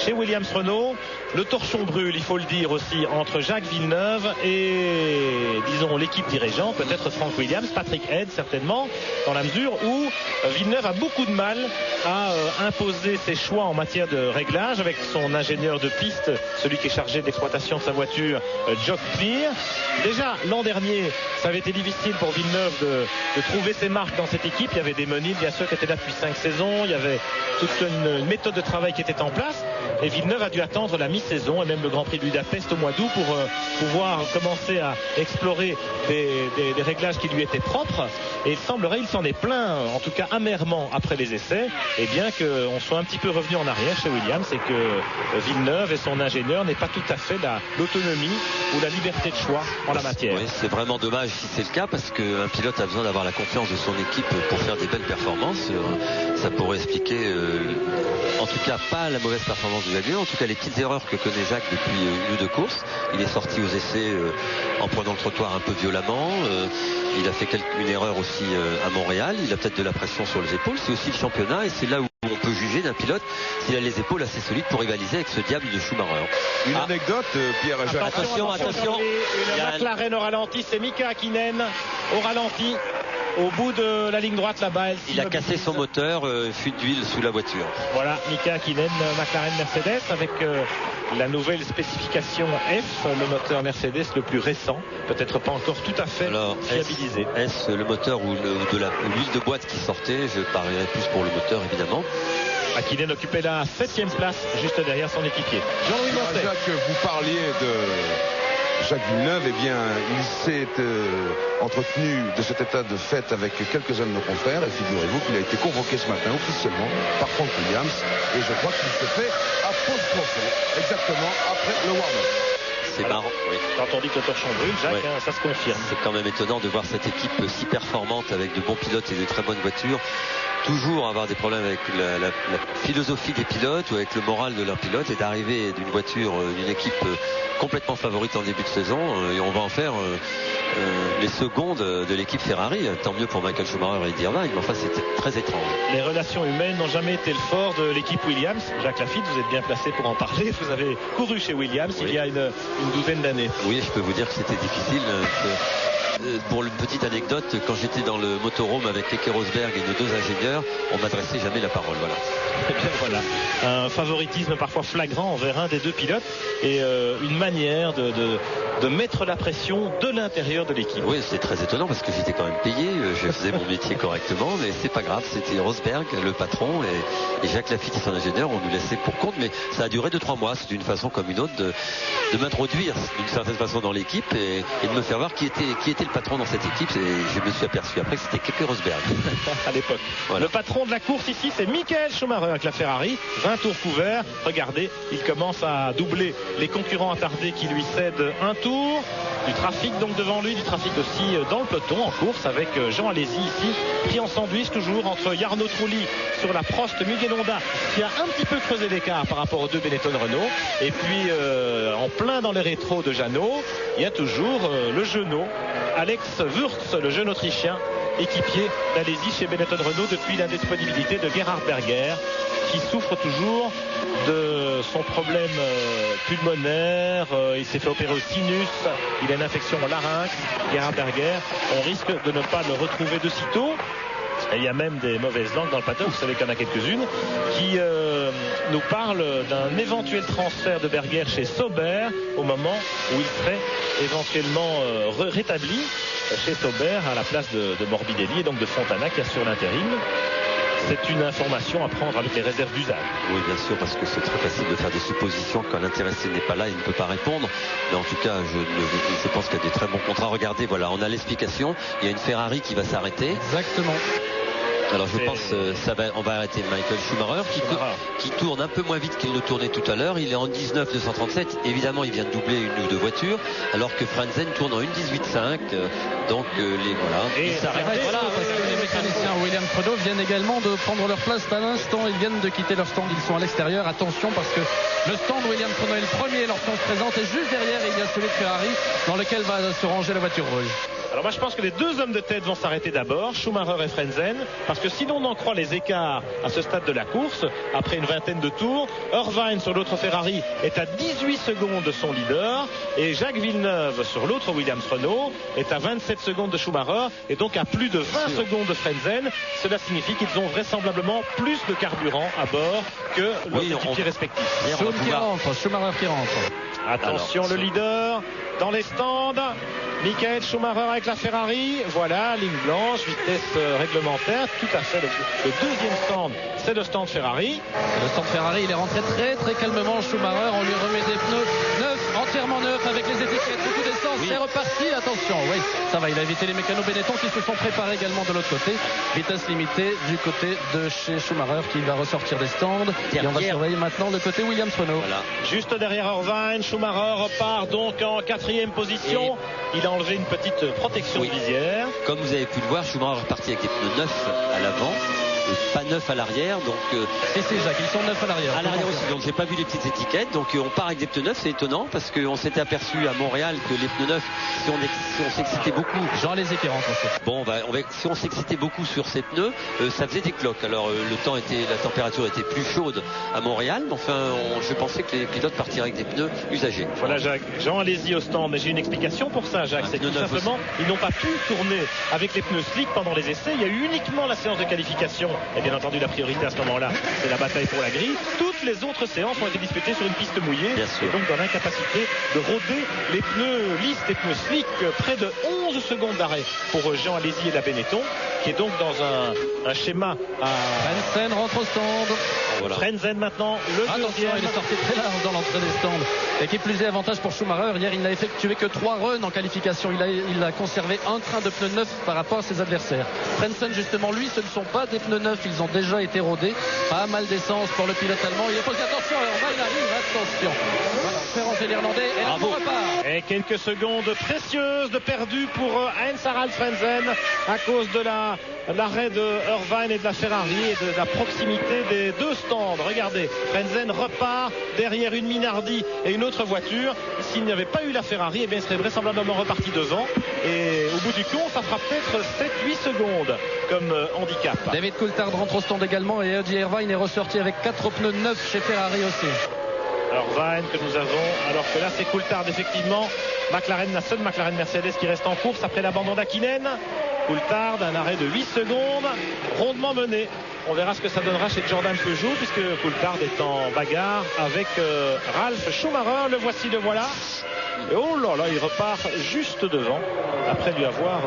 chez Williams Renault. Le torchon brûle, il faut le dire aussi, entre Jacques Villeneuve et, disons, l'équipe dirigeante, peut-être Frank Williams, Patrick Head certainement, dans la mesure où Villeneuve a beaucoup de mal à imposer ses choix en matière de réglage avec son ingénieur de piste, celui qui est chargé de l'exploitation de sa voiture, Jock Clear. Déjà, l'an dernier, ça avait été difficile pour Villeneuve de trouver ses marques dans cette équipe. Il y avait des menus, bien sûr, qui étaient là depuis 5 saisons. Il y avait toute une méthode de travail qui était en place. Et Villeneuve a dû attendre la mi-saison et même le Grand Prix de Budapest au mois d'août pour pouvoir commencer à explorer des réglages qui lui étaient propres. Et il semblerait, il s'en est plaint, en tout cas amèrement après les essais, et bien qu'on soit un petit peu revenu en arrière chez Williams, et que Villeneuve et son ingénieur n'aient pas tout à fait l'autonomie ou la liberté de choix en la matière. Oui, c'est vraiment dommage si c'est le cas, parce qu'un pilote a besoin d'avoir la confiance de son équipe pour faire des belles performances. Ça pourrait expliquer, en tout cas pas la mauvaise performance du Jaguar, en tout cas les petites erreurs que connaît Jacques depuis une ou deux courses. Il est sorti aux essais en prenant le trottoir un peu violemment. Il a fait une erreur aussi à Montréal. Il a peut-être de la pression sur les épaules. C'est aussi le championnat, et c'est là où on peut juger d'un pilote s'il a les épaules assez solides pour rivaliser avec ce diable de Schumacher. Une anecdote, Pierre et Jacques. Attention. Le McLaren au ralenti, c'est Mika Hakkinen au ralenti. Au bout de la ligne droite là-bas, il a cassé son moteur, fuite d'huile sous la voiture. Voilà, Mika Hakkinen, McLaren Mercedes, avec la nouvelle spécification F, le moteur Mercedes le plus récent, peut-être pas encore tout à fait fiabilisé. Est-ce le moteur ou de l'huile de boîte qui sortait? Je parierais plus pour le moteur, évidemment. Hakkinen occupait la 7e place, juste derrière son équipier. Jean-Louis Moncet. Jacques, vous parliez de Jacques Villeneuve, eh bien, il s'est entretenu de cet état de fait avec quelques-uns de nos confrères, et figurez-vous qu'il a été convoqué ce matin officiellement par Frank Williams, et je crois qu'il se fait à Pont-de-Profond, exactement après le warm-up. C'est marrant, oui. Quand on dit que le torchon brûle, Jacques, ouais. Ça se confirme. C'est quand même étonnant de voir cette équipe si performante avec de bons pilotes et de très bonnes voitures. Toujours avoir des problèmes avec la philosophie des pilotes ou avec le moral de leurs pilotes, et d'arriver d'une voiture, d'une équipe complètement favorite en début de saison, et on va en faire les secondes de l'équipe Ferrari. Tant mieux pour Michael Schumacher et Eddie Irvine, mais enfin c'était très étrange. Les relations humaines n'ont jamais été le fort de l'équipe Williams. Jacques Lafitte, vous êtes bien placé pour en parler. Vous avez couru chez Williams il y a une douzaine d'années. Oui, je peux vous dire que c'était difficile. Pour une petite anecdote, quand j'étais dans le motorhome avec Keke Rosberg et nos deux ingénieurs, on m'adressait jamais la parole. Voilà. Et bien voilà, un favoritisme parfois flagrant envers un des deux pilotes, et une manière de mettre la pression de l'intérieur de l'équipe. Oui, c'est très étonnant parce que j'étais quand même payé, je faisais mon métier correctement, mais c'est pas grave, c'était Rosberg, le patron, et Jacques Lafitte et son ingénieur, on nous laissait pour compte, mais ça a duré 2-3 mois. C'est d'une façon comme une autre de m'introduire d'une certaine façon dans l'équipe et de me faire voir qui était le patron dans cette équipe, et je me suis aperçu après que c'était Keke Rosberg. À l'époque. Voilà. Le patron de la course ici, c'est Michael Schumacher avec la Ferrari. 20 tours couverts. Regardez, il commence à doubler les concurrents attardés qui lui cèdent un tour. Du trafic donc devant lui, du trafic aussi dans le peloton en course avec Jean Alesi ici, pris en sandwich toujours entre Jarno Trulli sur la Prost Mugello Honda, qui a un petit peu creusé l'écart par rapport aux deux Benetton Renault, et puis en plein dans les rétros de Jeannot, il y a toujours le Jeunot, Alex Wurz, le jeune Autrichien, équipier d'Alesi chez Benetton Renault depuis l'indisponibilité de Gerhard Berger, qui souffre toujours de son problème pulmonaire. Il s'est fait opérer au sinus, il a une infection au larynx. Gerhard Berger, on risque de ne pas le retrouver de sitôt. Et il y a même des mauvaises langues dans le paddock, vous savez qu'il y en a quelques-unes, qui nous parlent d'un éventuel transfert de Berger chez Sauber au moment où il serait éventuellement rétabli chez Sauber à la place de Morbidelli et donc de Fontana qui assure l'intérim. C'est une information à prendre avec les réserves d'usage. Oui, bien sûr, parce que c'est très facile de faire des suppositions quand l'intéressé n'est pas là, il ne peut pas répondre. Mais en tout cas, je pense qu'il y a des très bons contrats. Regardez, voilà, on a l'explication. Il y a une Ferrari qui va s'arrêter. Exactement. Alors je pense on va arrêter Michael Schumacher qui tourne un peu moins vite qu'il ne tournait tout à l'heure. Il est en 19,237. Évidemment, il vient de doubler une ou deux voitures, alors que Frentzen tourne en 1,18,5. Donc voilà. Et ça arrête, voilà, parce que les mécaniciens Williams Renault viennent également de prendre leur place à l'instant. Ils viennent de quitter leur stand. Ils sont à l'extérieur. Attention, parce que le stand Williams Renault est le premier lorsqu'on se présente, et juste derrière il y a celui de Ferrari dans lequel va se ranger la voiture rouge. Alors moi je pense que les deux hommes de tête vont s'arrêter d'abord, Schumacher et Frentzen, parce que si l'on en croit les écarts à ce stade de la course, après une vingtaine de tours, Irvine sur l'autre Ferrari est à 18 secondes de son leader et Jacques Villeneuve sur l'autre Williams-Renault est à 27 secondes de Schumacher et donc à plus de 20 secondes de Frentzen. Cela signifie qu'ils ont vraisemblablement plus de carburant à bord que leurs équipiers respectifs. Schumacher qui rentre. Attention, le leader dans les stands. Michael Schumacher avec la Ferrari. Voilà, ligne blanche, vitesse réglementaire. Tout à fait. Le deuxième stand, c'est le stand Ferrari. Le stand Ferrari, il est rentré très très calmement. Schumacher, on lui remet des pneus neufs, entièrement neufs avec les étiquettes, beaucoup d'essence. C'est reparti. Attention, oui, ça va. Il a évité les mécanos Benetton qui se sont préparés également de l'autre côté. Vitesse limitée du côté de chez Schumacher qui va ressortir des stands. Et on va surveiller maintenant le côté Williams-Renault. Voilà. Juste derrière Irvine, Schumacher repart donc en 4e position. Il a enlevé une petite protection de visière. Comme vous avez pu le voir, Schumacher est reparti avec des pneus neufs à l'avant. Et pas neufs à l'arrière, donc c'est Jacques, ils sont neufs à l'arrière. À l'arrière aussi, donc j'ai pas vu les petites étiquettes, donc on part avec des pneus neufs, c'est étonnant parce qu'on s'était aperçu à Montréal que les pneus neufs, si on s'excitait beaucoup. Jean Lézy qui rentre aussi. Bon, si on s'excitait beaucoup sur ces pneus, ça faisait des cloques. Alors la température était plus chaude à Montréal, mais enfin je pensais que les pilotes partiraient avec des pneus usagés. Voilà Jacques, Jean allez-y au stand, mais j'ai une explication pour ça Jacques, c'est tout simplement ils n'ont pas pu tourner avec les pneus slick pendant les essais, il y a eu uniquement la séance de qualification. Et bien entendu, la priorité à ce moment-là, c'est la bataille pour la grille. Toutes les autres séances ont été disputées sur une piste mouillée. Et donc dans l'incapacité de rôder les pneus lisses, les pneus slick. Près de 11 secondes d'arrêt pour Jean Alesi et la Benetton, qui est donc dans un schéma à... Frentzen rentre au stand. Voilà. Frentzen maintenant, le deuxième. Il est sorti très large dans l'entrée des stands. Et qui plus est, avantage pour Schumacher. Hier, il n'a effectué que 3 runs en qualification. Il a conservé un train de pneus neufs par rapport à ses adversaires. Frentzen, justement, lui, ce ne sont pas des pneus neufs. Ils ont déjà été rodés. Pas mal d'essence pour le pilote allemand. Il est posé attention. Il arrive. Attention. Voilà, Ferrand l'Irlandais. Et là, on repart. Et quelques secondes précieuses de perdu pour Heinz-Harald Frentzen à cause de l'arrêt de Irvine et de la Ferrari et de la proximité des deux stands. Regardez, Frentzen repart derrière une Minardi et une autre voiture. S'il n'y avait pas eu la Ferrari, eh bien, il serait vraisemblablement reparti devant. Et au bout du compte, ça fera peut-être 7-8 secondes comme handicap. David Coulthard rentre au stand également et Eddie Irvine est ressorti avec 4 pneus neufs chez Ferrari aussi. Irvine que nous avons, alors que là c'est Coulthard effectivement. McLaren, la seule McLaren Mercedes qui reste en course après l'abandon d'Hakkinen. Coulthard, un arrêt de 8 secondes, rondement mené. On verra ce que ça donnera chez Jordan Peugeot puisque Coulthard est en bagarre avec Ralf Schumacher. Le voici, le voilà. Et oh là là, il repart juste devant après lui avoir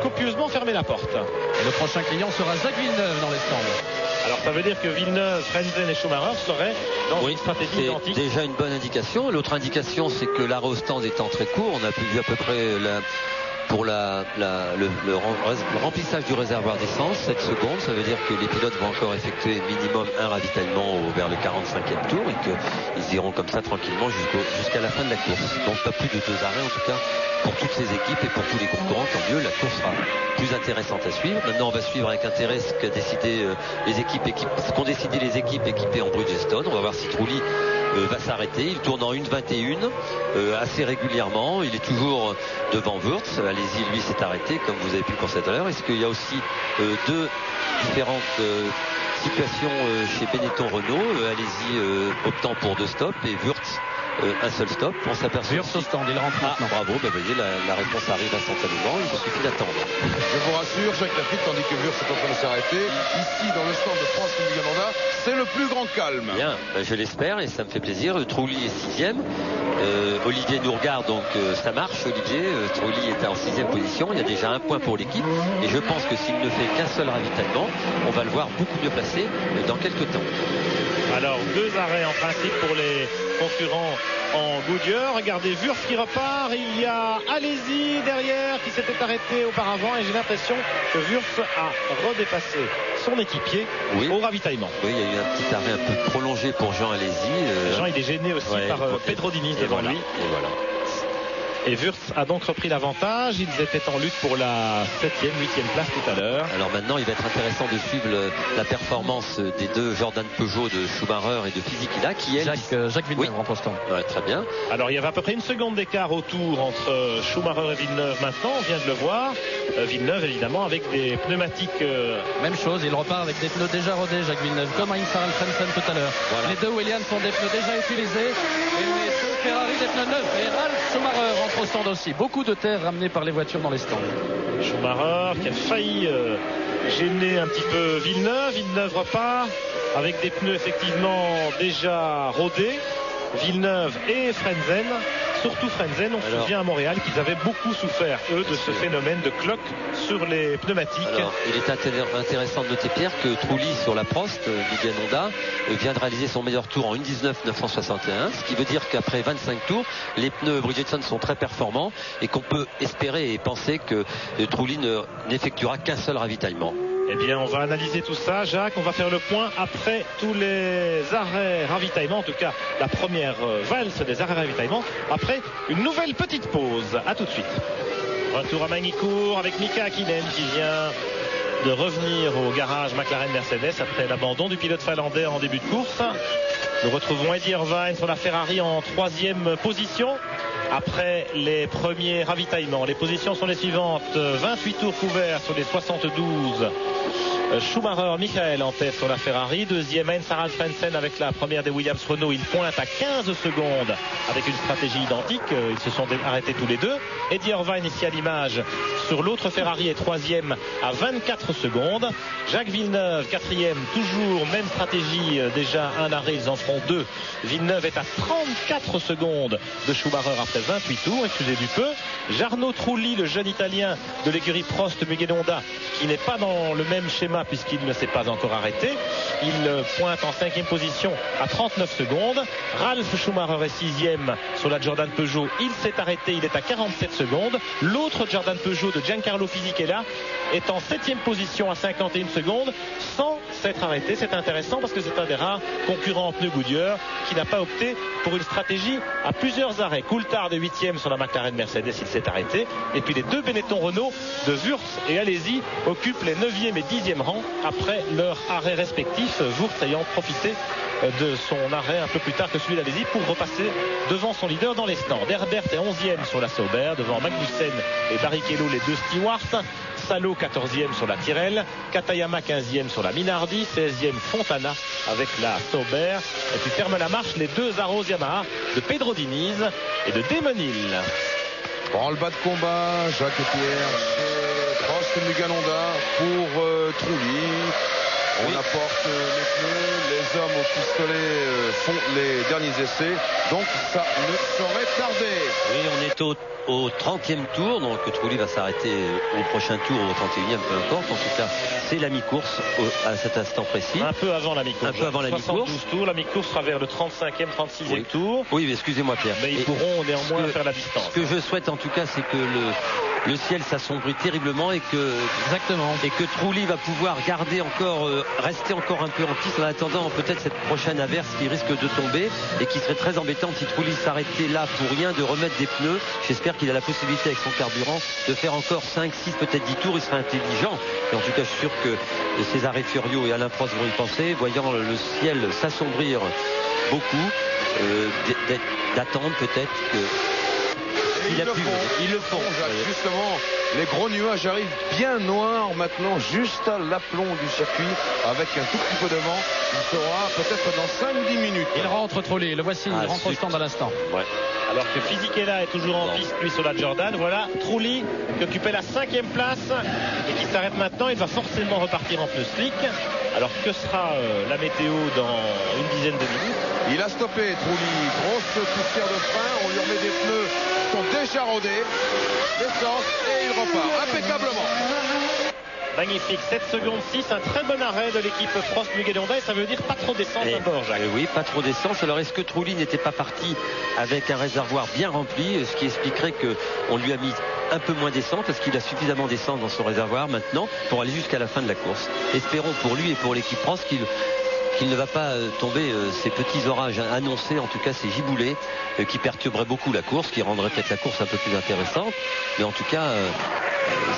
copieusement fermé la porte. Et le prochain client sera Jacques Villeneuve dans les stands. Alors ça veut dire que Villeneuve, Frentzen et Schumacher seraient dans une stratégie identique. C'est déjà une bonne indication. L'autre indication, c'est que l'arrêt au stand étant très court, on a vu à peu près pour le remplissage du réservoir d'essence, 7 secondes, ça veut dire que les pilotes vont encore effectuer minimum un ravitaillement vers le 45e tour et qu'ils iront comme ça tranquillement jusqu'à la fin de la course. Donc pas plus de 2 arrêts en tout cas pour toutes ces équipes et pour tous les concurrents. Tant mieux, la course sera plus intéressante à suivre. Maintenant on va suivre avec intérêt ce qu'ont décidé les équipes équipées en Bridgestone. On va voir si Trulli va s'arrêter. Il tourne en 1.21 assez régulièrement. Il est toujours devant Wurz. Alesi, lui, s'est arrêté, comme vous avez pu le constater tout à l'heure. Est-ce qu'il y a aussi 2 différentes situations chez Benetton Renault? Alesi optant pour 2 stops et Wurz un seul stop. On s'aperçoit Wurz au stand, il rentre maintenant. Bravo, vous voyez, la réponse arrive instantanément. Il suffit d'attendre. Je vous rassure, Jacques Lafitte, tandis que Wurz est en train de s'arrêter. Ici, dans le stand de France Honda, c'est le plus grand calme. Bien, je l'espère et ça me fait plaisir. Trulli est 6e. Olivier nous regarde, donc ça marche. Olivier, Trulli est en 6e position. Il y a déjà 1 point pour l'équipe. Et je pense que s'il ne fait qu'un seul ravitaillement, on va le voir beaucoup mieux placé dans quelques temps. Alors 2 arrêts en principe pour les concurrents en Goodyear. Regardez Wurz qui repart. Il y a Alesi derrière qui s'était arrêté auparavant et j'ai l'impression que Wurz a redépassé son équipier au ravitaillement. Oui, il y a eu un petit arrêt un peu prolongé pour Jean Alesi. Jean, il est gêné aussi par Pedro Diniz devant lui. Et voilà. Et Wurtz a donc repris l'avantage. Ils étaient en lutte pour la 7e, 8e place tout à l'heure. Alors maintenant, il va être intéressant de suivre la performance des deux Jordan Peugeot de Schumacher et de Fisichella qui est Jacques Villeneuve remportant. Ouais, très bien. Alors il y avait à peu près une seconde d'écart au tour entre Schumacher et Villeneuve maintenant, on vient de le voir. Villeneuve évidemment avec des pneumatiques. Même chose, il repart avec des pneus déjà rodés, Jacques Villeneuve, comme Heinz Harald Frentzen tout à l'heure. Voilà. Les deux Williams sont des pneus déjà utilisés et les deux Ferrari des pneus neufs. Et Ralf Schumacher rentre au stand aussi. Beaucoup de terre ramenée par les voitures dans les stands. Schumacher qui a failli gêner un petit peu Villeneuve. Villeneuve repart avec des pneus effectivement déjà rodés. Villeneuve et Frentzen, surtout Frentzen, on se souvient à Montréal qu'ils avaient beaucoup souffert, eux, de ce phénomène de cloque sur les pneumatiques. Alors, il est intéressant de noter, Pierre, que Trulli sur la Prost, Mugen Honda, vient de réaliser son meilleur tour en 1:19,961, ce qui veut dire qu'après 25 tours, les pneus Bridgestone sont très performants et qu'on peut espérer et penser que Trulli n'effectuera qu'un seul ravitaillement. Eh bien, on va analyser tout ça, Jacques. On va faire le point après tous les arrêts ravitaillement, en tout cas la première valse des arrêts ravitaillement, après une nouvelle petite pause. À tout de suite. Retour à Magny-Cours avec Mika Hakkinen qui vient de revenir au garage McLaren-Mercedes après l'abandon du pilote finlandais en début de course. Nous retrouvons Eddie Irvine sur la Ferrari en 3e position. Après les premiers ravitaillements, les positions sont les suivantes. 28 tours couverts sur les 72. Schumacher, Michael en tête sur la Ferrari. Deuxième, Heinz Harald Frentzen avec la première des Williams Renault. Il pointe à 15 secondes avec une stratégie identique. Ils se sont arrêtés tous les deux. Eddie Irvine ici à l'image sur l'autre Ferrari est troisième à 24 secondes. Jacques Villeneuve, quatrième, toujours même stratégie. Déjà un arrêt, ils en feront deux. Villeneuve est à 34 secondes de Schumacher après 28 tours, excusez du peu. Jarno Trulli, le jeune italien de l'écurie Prost Mugen Honda, qui n'est pas dans le même schéma puisqu'il ne s'est pas encore arrêté. Il pointe en 5e position à 39 secondes. Ralf Schumacher est 6e sur la Jordan Peugeot. Il s'est arrêté, il est à 47 secondes. L'autre Jordan Peugeot de Giancarlo Fisichella est en 7e position à 51 secondes sans s'être arrêté. C'est intéressant parce que c'est un des rares concurrents en pneus Goodyear qui n'a pas opté pour une stratégie à plusieurs arrêts. Coulthard est 8e sur la McLaren Mercedes, il s'est arrêté. Et puis les deux Benetton Renault de Wurtz et Alesi occupent les 9e et 10e rangs après leur arrêt respectif. Wurtz ayant profité de son arrêt un peu plus tard que celui d'Alesi pour repasser devant son leader dans les stands. Herbert est 11e sur la Sauber devant Magnussen et Barrichello, les deux Stewarts. Salo 14e sur la Tyrrell, Katayama 15e sur la Minardi, 16e Fontana avec la Sauber, et puis ferme la marche les deux Arrows Yamaha de Pedro Diniz et de Damon Hill. Bon, le bas de combat, Jacques et Pierre chez Prost Mugen Honda pour Trulli. On apporte les pneus, les hommes au pistolet font les derniers essais, donc ça ne saurait tarder. Oui, on est au 30e tour, donc Trulli va s'arrêter au prochain tour, au 31e, peu importe. En tout cas, c'est la mi-course à cet instant précis. Un peu avant la mi-course. Un peu avant la mi-course. 72 tours, la mi-course sera vers le 35e, 36e tour. Oui, mais excusez-moi Pierre. Mais ils pourront néanmoins faire la distance. Ce que je souhaite en tout cas, c'est que le ciel s'assombrit terriblement et que Trulli va pouvoir garder encore, rester encore un peu en piste en attendant peut-être cette prochaine averse qui risque de tomber et qui serait très embêtante si Trulli s'arrêtait là pour rien, de remettre des pneus. J'espère qu'il a la possibilité avec son carburant de faire encore 5, 6, peut-être 10 tours. Il serait intelligent. Et en tout cas, je suis sûr que Cesare Furio et Alain Prost vont y penser, voyant le ciel s'assombrir beaucoup, d'attendre peut-être que Ils le font, Jacques. Justement, les gros nuages arrivent bien noirs maintenant, juste à l'aplomb du circuit, avec un tout petit peu de vent. Il sera peut-être dans 5 ou 10 minutes. Il rentre Trulli, le voici, il rentre au stand à l'instant. Ouais. Alors que Fisichella est toujours en piste, lui, sur la Jordan. Voilà Trulli qui occupait la 5e place et qui s'arrête maintenant. Il va forcément repartir en pneu slick. Alors que sera la météo dans une dizaine de minutes? Il a stoppé Trulli, grosse poussière de frein, on lui remet des pneus qui sont déjà rodés, l'essence et il repart impeccablement. Magnifique, 7 secondes 6, un très bon arrêt de l'équipe Prost Mugen Honda et ça veut dire pas trop d'essence à bord, Jacques. Oui, pas trop d'essence. Alors est-ce que Trulli n'était pas parti avec un réservoir bien rempli, ce qui expliquerait qu'on lui a mis un peu moins d'essence, parce qu'il a suffisamment d'essence dans son réservoir maintenant pour aller jusqu'à la fin de la course. Espérons pour lui et pour l'équipe Prost qu'il qu'il ne va pas tomber ces petits orages annoncés, en tout cas ces giboulées qui perturberaient beaucoup la course, qui rendraient peut-être la course un peu plus intéressante. Mais en tout cas,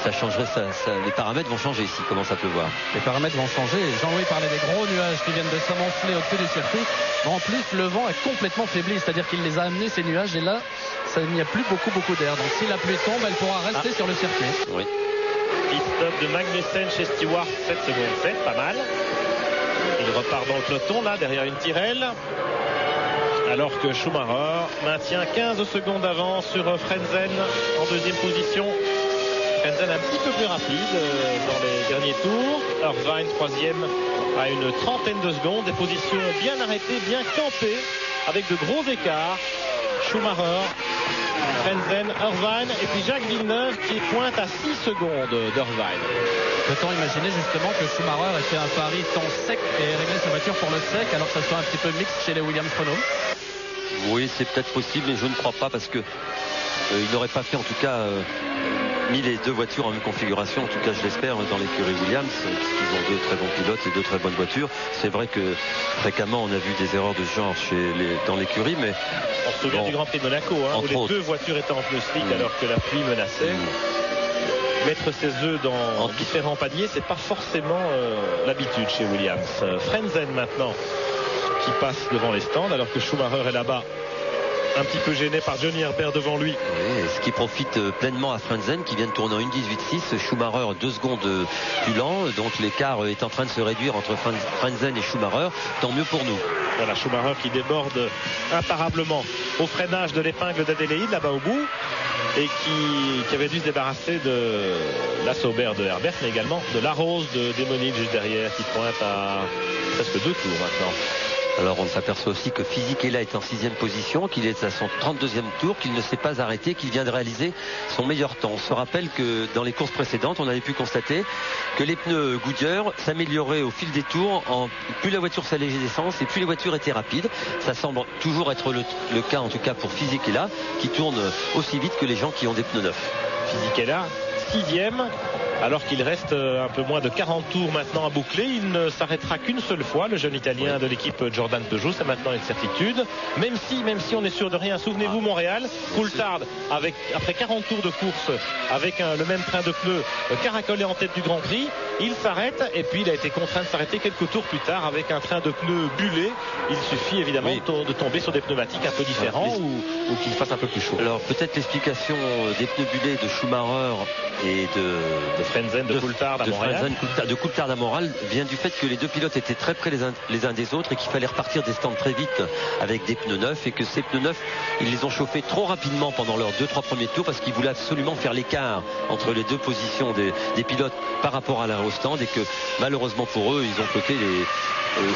ça changerait, les paramètres vont changer ici, commence à pleuvoir. Les paramètres vont changer. Jean-Louis parlait des gros nuages qui viennent de s'amonceler au-dessus du circuit. En plus, le vent est complètement faibli, c'est-à-dire qu'il les a amenés, ces nuages, et là, il n'y a plus beaucoup d'air. Donc si la pluie tombe, elle pourra rester sur le circuit. Oui. Pit-stop de Magnussen chez Stewart, 7 secondes 7, pas mal. Il repart dans le peloton, là, derrière une Tyrrell. Alors que Schumacher maintient 15 secondes d'avance sur Frentzen en deuxième position. Frentzen un petit peu plus rapide dans les derniers tours. Irvine troisième à une trentaine de secondes. Des positions bien arrêtées, bien campées, avec de gros écarts. Schumacher, Frentzen, Irvine et puis Jacques Villeneuve qui pointe à 6 secondes d'Irvine. Peut-on imaginer justement que Schumacher ait fait un pari temps sec et régler sa voiture pour le sec alors que ça soit un petit peu mixte chez les Williams Renault? Oui, c'est peut-être possible, mais je ne crois pas parce que il n'aurait pas fait en tout cas mis les deux voitures en même configuration, en tout cas je l'espère, dans l'écurie Williams, puisqu'ils ont deux très bons pilotes et deux très bonnes voitures. C'est vrai que fréquemment on a vu des erreurs de ce genre dans l'écurie, mais on se souvient du Grand Prix de Monaco, où les deux voitures étaient en pneus slick alors que la pluie menaçait. Mettre ses œufs dans différents paniers, c'est pas forcément l'habitude chez Williams. Frentzen maintenant qui passe devant les stands alors que Schumacher est là-bas, un petit peu gêné par Johnny Herbert devant lui. Oui, ce qui profite pleinement à Frentzen qui vient de tourner en 1.18.6. Schumacher 2 secondes plus lent, donc l'écart est en train de se réduire entre Frentzen et Schumacher. Tant mieux pour nous. Voilà, Schumacher qui déborde imparablement au freinage de l'épingle d'Adélaïde là-bas au bout et qui avait dû se débarrasser de la Sauber de Herbert, mais également de la Rose de Démonide juste derrière qui pointe à presque 2 tours maintenant. Alors on s'aperçoit aussi que Fisichella est en 6e position, qu'il est à son 32e tour, qu'il ne s'est pas arrêté, qu'il vient de réaliser son meilleur temps. On se rappelle que dans les courses précédentes, on avait pu constater que les pneus Goodyear s'amélioraient au fil des tours. Plus la voiture s'allégeait d'essence et plus les voitures étaient rapides. Ça semble toujours être le cas, en tout cas pour Fisichella, qui tourne aussi vite que les gens qui ont des pneus neufs. Fisichella, 6e. Alors qu'il reste un peu moins de 40 tours maintenant à boucler. Il ne s'arrêtera qu'une seule fois, le jeune Italien de l'équipe Jordan Peugeot, c'est maintenant une certitude. Même si on est sûr de rien, souvenez-vous Montréal, Coulthard après 40 tours de course avec le même train de pneus caracolé en tête du Grand Prix, il s'arrête et puis il a été contraint de s'arrêter quelques tours plus tard avec un train de pneus bulé. Il suffit évidemment de tomber sur des pneumatiques un peu différents ou qu'il fasse un peu plus chaud. Alors peut-être l'explication des pneus bulés de Schumacher et de Frentzen, de Coulthard à Montréal. De Coulthard à Montréal vient du fait que les deux pilotes étaient très près les uns des autres et qu'il fallait repartir des stands très vite avec des pneus neufs et que ces pneus neufs, ils les ont chauffés trop rapidement pendant leurs 2-3 premiers tours parce qu'ils voulaient absolument faire l'écart entre les deux positions des pilotes par rapport à l'arrêt au stand et que malheureusement pour eux, ils ont coté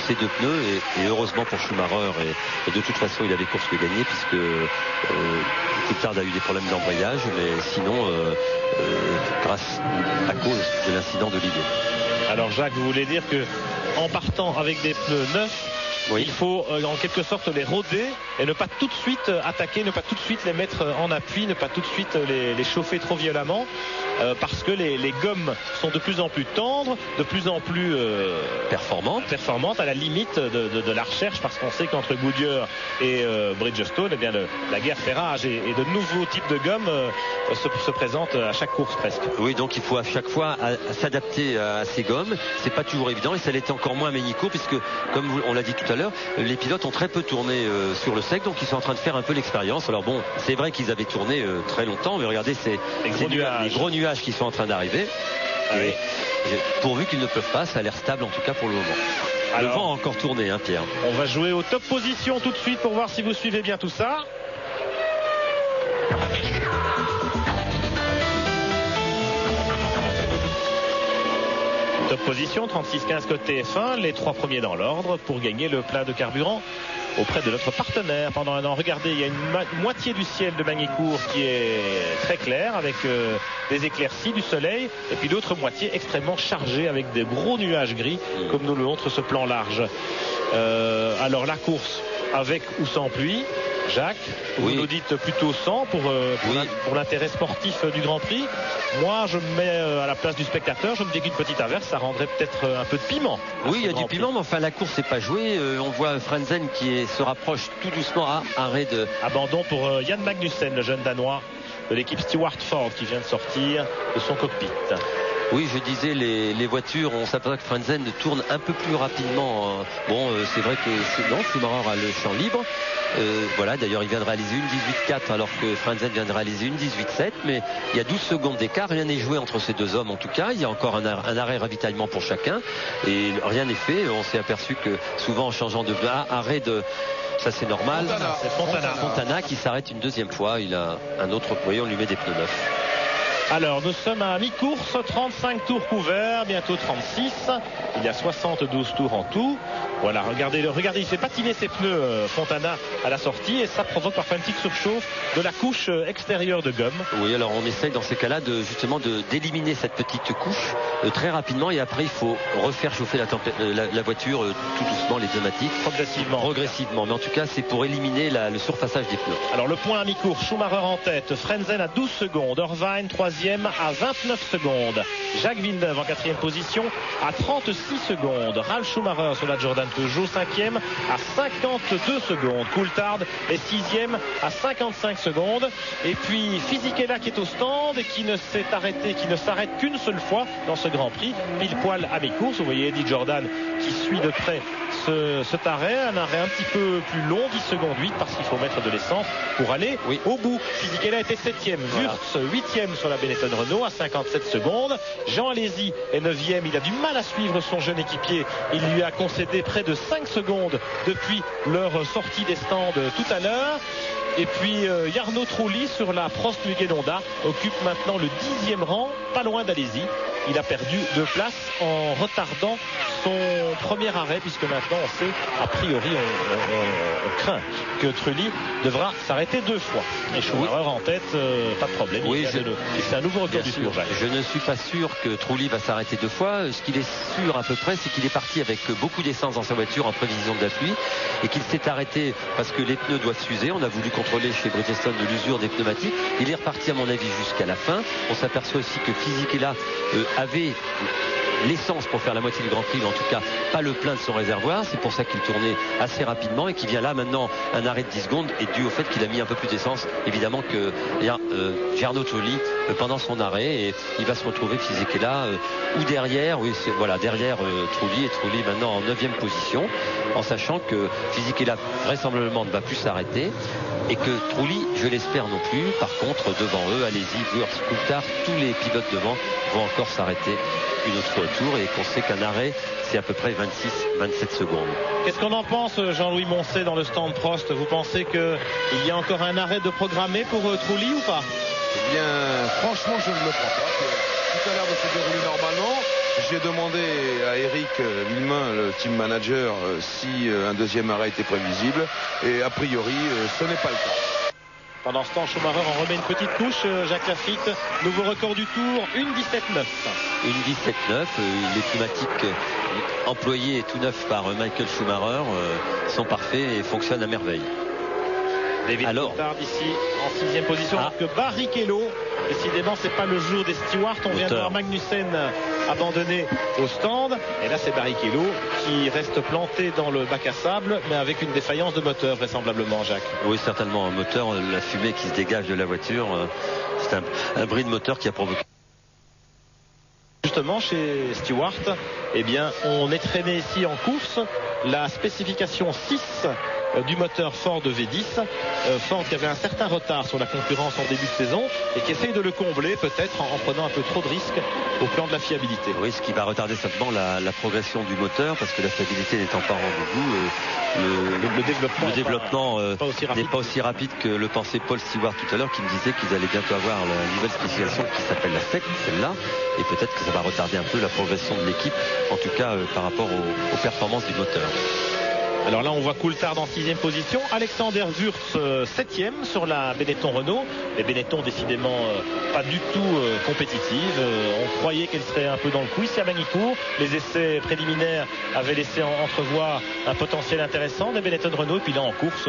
ces deux pneus et heureusement pour Schumacher et de toute façon il avait course que gagner puisque Coulthard a eu des problèmes d'embrayage mais sinon grâce à cause de l'incident d'Olivier. Alors Jacques, vous voulez dire que en partant avec des pneus neufs, il faut en quelque sorte les rôder et ne pas tout de suite attaquer, ne pas tout de suite les mettre en appui, ne pas tout de suite les chauffer trop violemment parce que les gommes sont de plus en plus tendres, de plus en plus performantes à la limite de la recherche parce qu'on sait qu'entre Goodyear et Bridgestone, eh bien la guerre fait rage et de nouveaux types de gommes se présentent à chaque course presque. Oui, donc il faut à chaque fois s'adapter à ces gommes. C'est pas toujours évident et ça l'était encore moins à Ménico puisque comme on l'a dit tout à l'heure, les pilotes ont très peu tourné sur le sec, donc ils sont en train de faire un peu l'expérience. Alors bon, c'est vrai qu'ils avaient tourné très longtemps, mais regardez, c'est les gros nuages qui sont en train d'arriver. Et pourvu qu'ils ne pleuvent pas, ça a l'air stable en tout cas pour le moment. Alors, le vent a encore tourné, hein, Pierre. On va jouer aux top positions tout de suite pour voir si vous suivez bien tout ça. Top position, 36-15 côté F1, les 3 premiers dans l'ordre pour gagner le plein de carburant auprès de notre partenaire pendant un an. Regardez, il y a une moitié du ciel de Magny-Cours qui est très clair avec des éclaircies, du soleil, et puis l'autre moitié extrêmement chargée avec des gros nuages gris comme nous le montre ce plan large. Alors la course avec ou sans pluie. Jacques, vous nous dites plutôt sans pour l'intérêt sportif du Grand Prix. Moi, je me mets à la place du spectateur. Je me dis qu'une petite averse, ça rendrait peut-être un peu de piment. Oui, il y a du piment, mais enfin la course n'est pas jouée. On voit Frentzen qui se rapproche tout doucement à arrêt de... Abandon pour Jan Magnussen, le jeune Danois de l'équipe Stewart Ford qui vient de sortir de son cockpit. Oui, je disais, les voitures, on s'aperçoit que Frentzen tourne un peu plus rapidement. Bon, c'est vrai que Schumacher a le champ libre. Voilà, d'ailleurs, il vient de réaliser une 18.4 alors que Frentzen vient de réaliser une 18.7. Mais il y a 12 secondes d'écart. Rien n'est joué entre ces deux hommes en tout cas. Il y a encore un arrêt ravitaillement pour chacun. Et rien n'est fait. On s'est aperçu que souvent en changeant de arrêt de... Ça c'est normal. C'est Fontana qui s'arrête une deuxième fois. Il a un autre poids, on lui met des pneus neufs. Alors nous sommes à mi-course, 35 tours couverts, bientôt 36. Il y a 72 tours en tout. Voilà, regardez, il fait patiner ses pneus Fontana à la sortie et ça provoque parfois une petite surchauffe de la couche extérieure de gomme. Oui, alors on essaye dans ces cas-là d'éliminer cette petite couche très rapidement et après il faut refaire chauffer la voiture tout doucement, les pneumatiques. Progressivement. Mais en tout cas c'est pour éliminer le surfaçage des pneus. Alors le point à mi-course, Schumacher en tête, Frentzen à 12 secondes, Irvine 3e à 29 secondes, Jacques Villeneuve en 4e position à 36 secondes, Ralf Schumacher sur la Jordan Peugeot 5e à 52 secondes, Coulthard est 6e à 55 secondes et puis Fisichella qui est au stand et qui ne s'arrête qu'une seule fois dans ce Grand Prix, pile poil à mi-course. Vous voyez Eddie Jordan qui suit de près cet arrêt, un arrêt un petit peu plus long, 10 secondes 8 parce qu'il faut mettre de l'essence pour aller au bout. Fisichella était 7e, Wurz 8e sur la Benetton Renault à 57 secondes, Jean Alesi est 9e, il a du mal à suivre son jeune équipier, il lui a concédé près de 5 secondes depuis leur sortie des stands tout à l'heure. Et puis Jarno Trulli sur la Prost Mugen Honda occupe maintenant le 10e rang, pas loin d'Alesi. Il a perdu 2 places en retardant son premier arrêt puisque maintenant on sait, a priori on craint que Trulli devra s'arrêter 2 fois. Et Schumacher en tête, pas de problème. Oui, c'est un nouveau record du tour. Je ne suis pas sûr que Trulli va s'arrêter 2 fois. Ce qu'il est sûr à peu près, c'est qu'il est parti avec beaucoup d'essence dans sa voiture en prévision de la pluie et qu'il s'est arrêté parce que les pneus doivent s'user. On a voulu contrôler chez Bridgestone de l'usure des pneumatiques. Il est reparti à mon avis jusqu'à la fin. On s'aperçoit aussi que Fisichella avait l'essence pour faire la moitié du Grand Prix, mais en tout cas pas le plein de son réservoir. C'est pour ça qu'il tournait assez rapidement et qu'il vient là maintenant un arrêt de 10 secondes est dû au fait qu'il a mis un peu plus d'essence évidemment que Jarno Trulli pendant son arrêt et il va se retrouver Fisichella ou derrière derrière Trulli et Trulli maintenant en 9e position en sachant que Fisichella vraisemblablement ne va plus s'arrêter et que Trulli je l'espère non plus. Par contre devant eux Alesi, Wurz, Coulthard, tous les pilotes devant vont encore s'arrêter une autre fois au tour et qu'on sait qu'un arrêt c'est à peu près 26-27 secondes. Qu'est-ce qu'on en pense Jean-Louis Moncey dans le stand Prost? Vous pensez qu'il y a encore un arrêt de programmé pour Trulli ou pas? Eh bien franchement je ne le crois pas. Tout à l'heure de se dérouler normalement. J'ai demandé à Eric Villemain, le team manager, si un deuxième arrêt était prévisible et a priori ce n'est pas le cas. Pendant ce temps, Schumacher en remet une petite couche. Jacques Lafitte, nouveau record du tour, une 17.9. Une 17.9. Les pneumatiques employés et tout neufs par Michael Schumacher sont parfaits et fonctionnent à merveille. Alors, Coulthard ici en 6e position, alors que Barrichello, décidément c'est pas le jour des stewards. On vient de voir Magnussen abandonné au stand et là c'est Barrichello qui reste planté dans le bac à sable mais avec une défaillance de moteur vraisemblablement. Jacques? Oui, certainement un moteur, la fumée qui se dégage de la voiture, c'est un bris de moteur qui a provoqué. Justement chez Stewart, eh bien on est traîné ici en course la spécification 6 du moteur Ford V10. Ford qui avait un certain retard sur la concurrence en début de saison et qui essaye de le combler peut-être en prenant un peu trop de risques au plan de la fiabilité. Oui, ce qui va retarder simplement la progression du moteur parce que la fiabilité n'étant pas au rendez-vous, le développement n'est pas aussi rapide que le pensait Paul Stewart tout à l'heure qui me disait qu'ils allaient bientôt avoir la nouvelle spécification qui s'appelle la SEC, celle-là, et peut-être que ça va retarder un peu la progression de l'équipe, en tout cas par rapport aux performances du moteur. Alors là, on voit Coulthard en 6e position. Alexander Wurz 7e sur la Benetton Renault. Les Benetton, décidément, pas du tout compétitives. On croyait qu'elle serait un peu dans le coup ici à Magny-Cours. Les essais préliminaires avaient laissé entrevoir un potentiel intéressant des Benetton Renault. Et puis là, en course,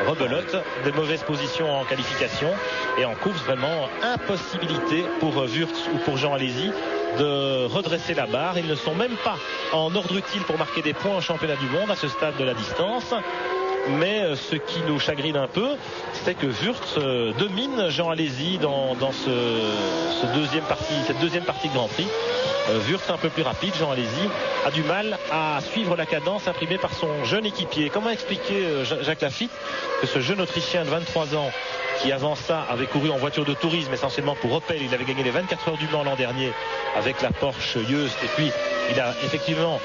rebelote, des mauvaises positions en qualification. Et en course, vraiment, impossibilité pour Wurz ou pour Jean Alesi de redresser la barre. Ils ne sont même pas en ordre utile pour marquer des points au championnat du monde à ce stade de la distance. Mais ce qui nous chagrine un peu, c'est que Wurz domine Jean Alesi dans cette deuxième partie de Grand Prix. Wurz un peu plus rapide, Jean Alesi a du mal à suivre la cadence imprimée par son jeune équipier. Comment expliquer, Jacques Lafitte, que ce jeune Autrichien de 23 ans qui avant ça avait couru en voiture de tourisme essentiellement pour Opel, il avait gagné les 24 heures du Mans l'an dernier avec la Porsche Yost, et puis il a effectivement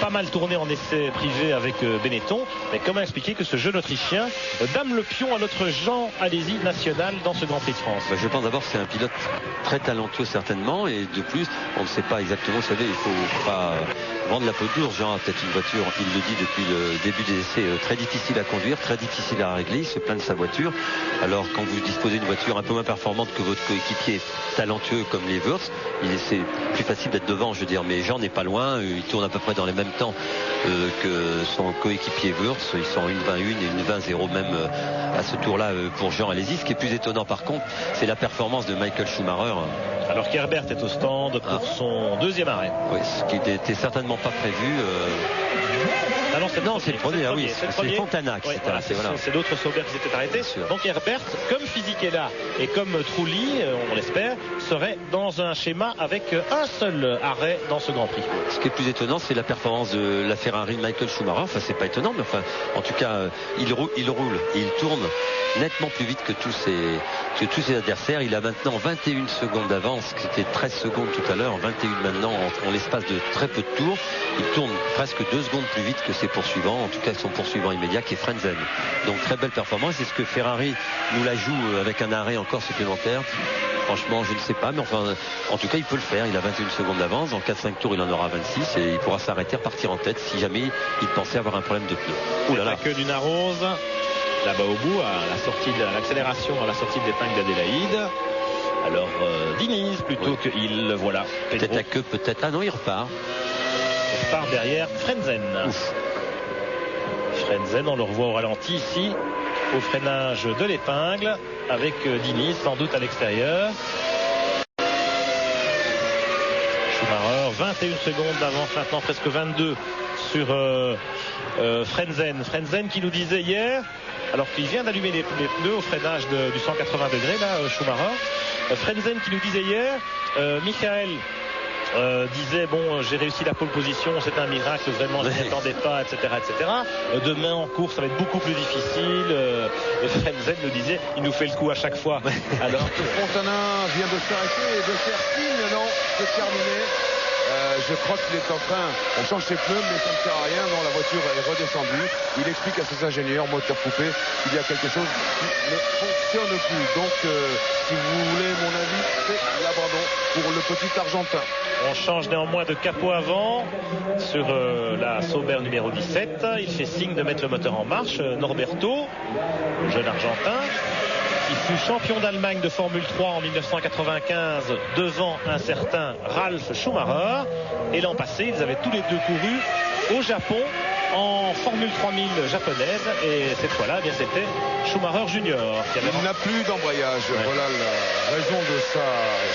pas mal tourné en essai privé avec Benetton. Mais comment expliquer que ce jeune Autrichien dame le pion à notre Jean Alesi national dans ce Grand Prix de France? Je pense d'abord que c'est un pilote très talentueux certainement, et de plus on ne sait pas exactement, vous savez, il faut pas vendre la peau dure. Jean a peut-être une voiture, il le dit depuis le début des essais, très difficile à conduire, très difficile à régler, il se plaint de sa voiture. Alors quand vous disposez d'une voiture un peu moins performante que votre coéquipier talentueux comme les Wurz, c'est plus facile d'être devant, je veux dire. Mais Jean n'est pas loin, il tourne à peu près dans les mêmes temps que son coéquipier Wurz. Ils sont en 1.21 et 1.20 même à ce tour-là pour Jean Alesi. Ce qui est plus étonnant par contre, c'est la performance de Michael Schumacher. Alors qu'Herbert est au stand pour son deuxième arrêt. Oui, ce qui n'était certainement pas prévu. Ah non, c'est le premier. Ah oui, c'est Fontana qui s'était arrêté. C'est d'autres Sauber qui s'étaient arrêtés. Donc Herbert, comme Fisichella et comme Trulli, on l'espère, serait dans un schéma avec un seul arrêt dans ce Grand Prix. Ce qui est plus étonnant, c'est la performance de la Ferrari de Michael Schumacher. Enfin, c'est pas étonnant, mais enfin, en tout cas, il roule et il tourne nettement plus vite que tous ses adversaires. Il a maintenant 21 secondes d'avance, c'était 13 secondes tout à l'heure, 21 maintenant en l'espace de très peu de tours. Il tourne presque 2 secondes plus vite que ses poursuivants, en tout cas son poursuivant immédiat qui est Frentzen. Donc très belle performance. Est-ce que Ferrari nous la joue avec un arrêt encore supplémentaire? Franchement, je ne sais pas, mais enfin, en tout cas, il peut le faire. Il a 21 secondes d'avance. En 4-5 tours, il en aura 26 et il pourra s'arrêter, repartir en tête si jamais il pensait avoir un problème de pneu. Ouh là là. Que du Narose, là-bas au bout, à l'accélération, à la sortie de l'épingle d'Adélaïde. Alors, Diniz plutôt que il, voilà. Peut-être à queue, peut-être. Ah non, il repart. Il repart derrière Frentzen. Ouf. Frentzen, on le revoit au ralenti ici, au freinage de l'épingle, avec Diniz sans doute à l'extérieur. Schumacher, 21 secondes d'avance maintenant, presque 22 sur Frentzen. Frentzen qui nous disait hier, alors qu'il vient d'allumer les pneus au freinage du 180 degrés, là, Schumacher. Frentzen qui nous disait hier, Michael disait bon, j'ai réussi la pole position, c'est un miracle, vraiment je n'y attendais pas, etc., etc. Demain en course ça va être beaucoup plus difficile. Et Frentzen nous disait il nous fait le coup à chaque fois. Alors que Fontana vient de s'arrêter et de faire signe, non, c'est terminé. Je crois qu'il est en train, on change ses pneus mais ça ne sert à rien, non, la voiture est redescendue. Il explique à ses ingénieurs moteur coupé qu'il y a quelque chose qui ne fonctionne plus. Donc si vous voulez mon avis, c'est l'abandon pour le petit Argentin. On change néanmoins de capot avant sur la Sauber numéro 17. Il fait signe de mettre le moteur en marche. Norberto, le jeune Argentin, qui fut champion d'Allemagne de Formule 3 en 1995 devant un certain Ralf Schumacher. Et l'an passé, ils avaient tous les deux couru au Japon en Formule 3000 japonaise. Et cette fois-là, eh bien, c'était Schumacher Junior. Il n'a plus d'embrayage. Ouais. Voilà la raison de